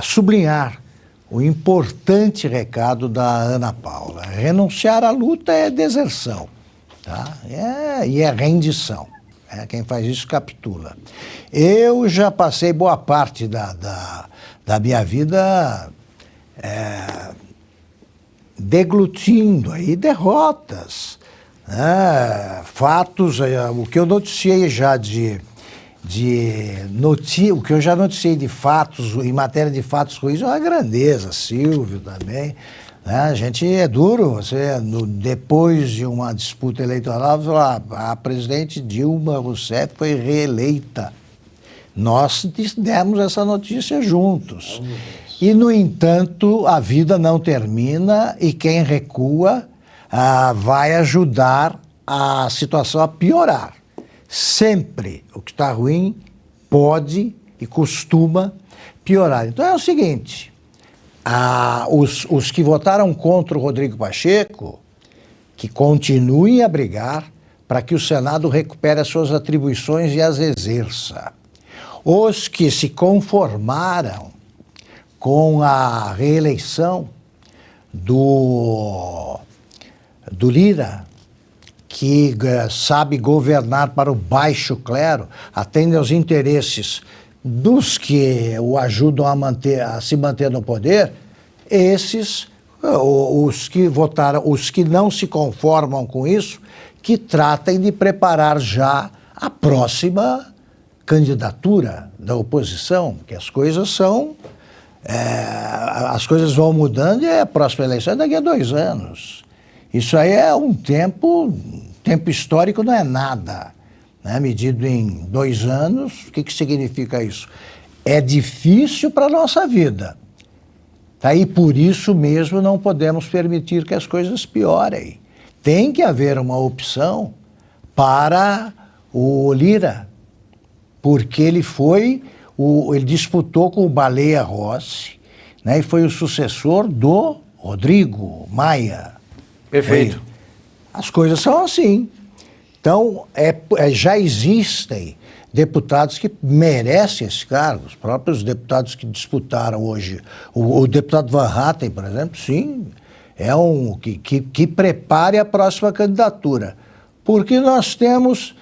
sublinhar o importante recado da Ana Paula. Renunciar à luta é deserção, tá? E é rendição. Quem faz isso capitula. Eu já passei boa parte da minha vida deglutindo aí derrotas, né? Fatos, o que eu noticiei já o que eu já noticiei de fatos, em matéria de fatos ruins, é uma grandeza, Silvio também, né? A gente é duro, depois de uma disputa eleitoral, a presidente Dilma Rousseff foi reeleita. Nós demos essa notícia juntos. E, no entanto, a vida não termina e quem recua vai ajudar a situação a piorar. Sempre o que está ruim pode e costuma piorar. Então é o seguinte, os que votaram contra o Rodrigo Pacheco, que continuem a brigar para que o Senado recupere as suas atribuições e as exerça. Os que se conformaram com a reeleição do Lira, que sabe governar para o baixo clero, atende aos interesses dos que o ajudam a se manter no poder, esses, os que votaram, os que não se conformam com isso, que tratem de preparar já a próxima candidatura da oposição, que as coisas são... as coisas vão mudando e a próxima eleição é daqui a 2 anos. Isso aí é um tempo histórico, não é nada, né? Medido em 2 anos, o que significa isso? É difícil para a nossa vida. Tá? E por isso mesmo não podemos permitir que as coisas piorem. Tem que haver uma opção para o Lira, porque ele disputou com o Baleia Rossi, né, e foi o sucessor do Rodrigo Maia. Perfeito. As coisas são assim. Então, já existem deputados que merecem esse cargo. Os próprios deputados que disputaram hoje, o deputado Van Hatten, por exemplo, sim, é que prepare a próxima candidatura. Porque nós temos...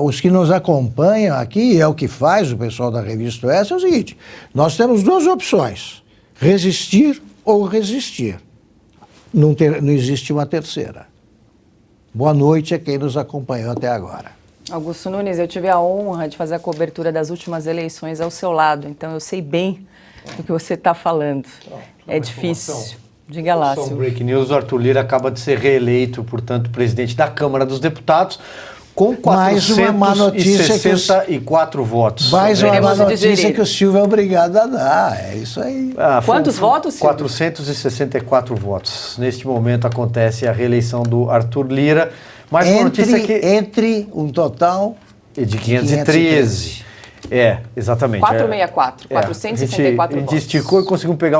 os que nos acompanham aqui, é o que faz o pessoal da Revista Oeste, é o seguinte, nós temos 2 opções, resistir ou resistir. Não existe uma terceira. Boa noite a quem nos acompanhou até agora. Augusto Nunes, eu tive a honra de fazer a cobertura das últimas eleições ao seu lado, então eu sei bem do que você está falando. É difícil. Diga lá, Silvio. Break News, o Arthur Lira acaba de ser reeleito, portanto, presidente da Câmara dos Deputados, com 464 votos. Mais uma má notícia que o Silvio é obrigado a dar, é isso aí. Quantos votos, Silvio? 464 votos. Neste momento acontece a reeleição do Arthur Lira. Mais uma notícia que... Entre um total de 513. Exatamente. 464, 464 votos. A gente esticou e conseguimos pegar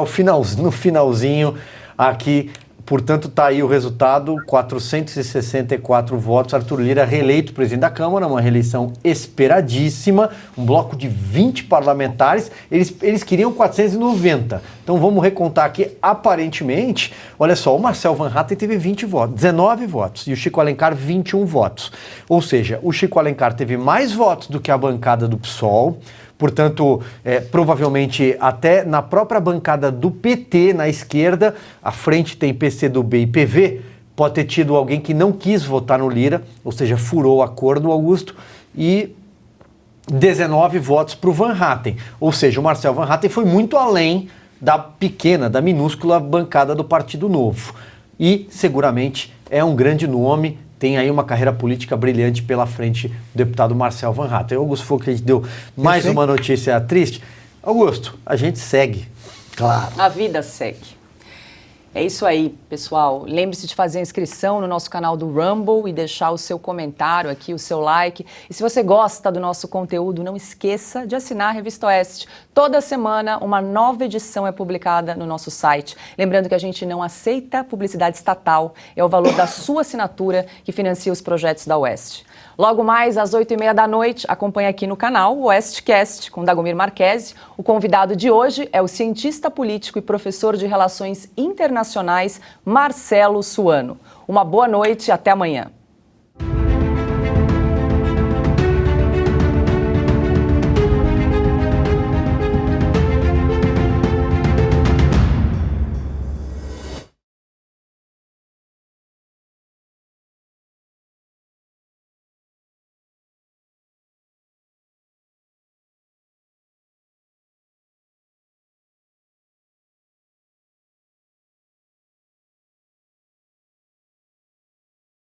no finalzinho aqui. Portanto, está aí o resultado, 464 votos, Arthur Lira reeleito presidente da Câmara, uma reeleição esperadíssima, um bloco de 20 parlamentares, eles queriam 490, então vamos recontar aqui, aparentemente, olha só, o Marcel Van Hatten teve 19 votos, e o Chico Alencar 21 votos, ou seja, o Chico Alencar teve mais votos do que a bancada do PSOL. Portanto, provavelmente até na própria bancada do PT, na esquerda, à frente tem PCdoB e PV, pode ter tido alguém que não quis votar no Lira, ou seja, furou o acordo, Augusto, e 19 votos para o Van Hatten. Ou seja, o Marcel Van Hatten foi muito além da minúscula bancada do Partido Novo. E, seguramente, é um grande nome, tem aí uma carreira política brilhante pela frente do deputado Marcel Van Hatten. Augusto Foucault, que a gente deu mais uma notícia triste. Augusto, a gente segue. Claro. A vida segue. É isso aí, pessoal. Lembre-se de fazer a inscrição no nosso canal do Rumble e deixar o seu comentário aqui, o seu like. E se você gosta do nosso conteúdo, não esqueça de assinar a Revista Oeste. Toda semana, uma nova edição é publicada no nosso site. Lembrando que a gente não aceita publicidade estatal. É o valor da sua assinatura que financia os projetos da Oeste. Logo mais, às 8h30 da noite, acompanhe aqui no canal o Oestcast, com Dagomir Marquesi. O convidado de hoje é o cientista político e professor de Relações Internacionais, Marcelo Suano. Uma boa noite e até amanhã.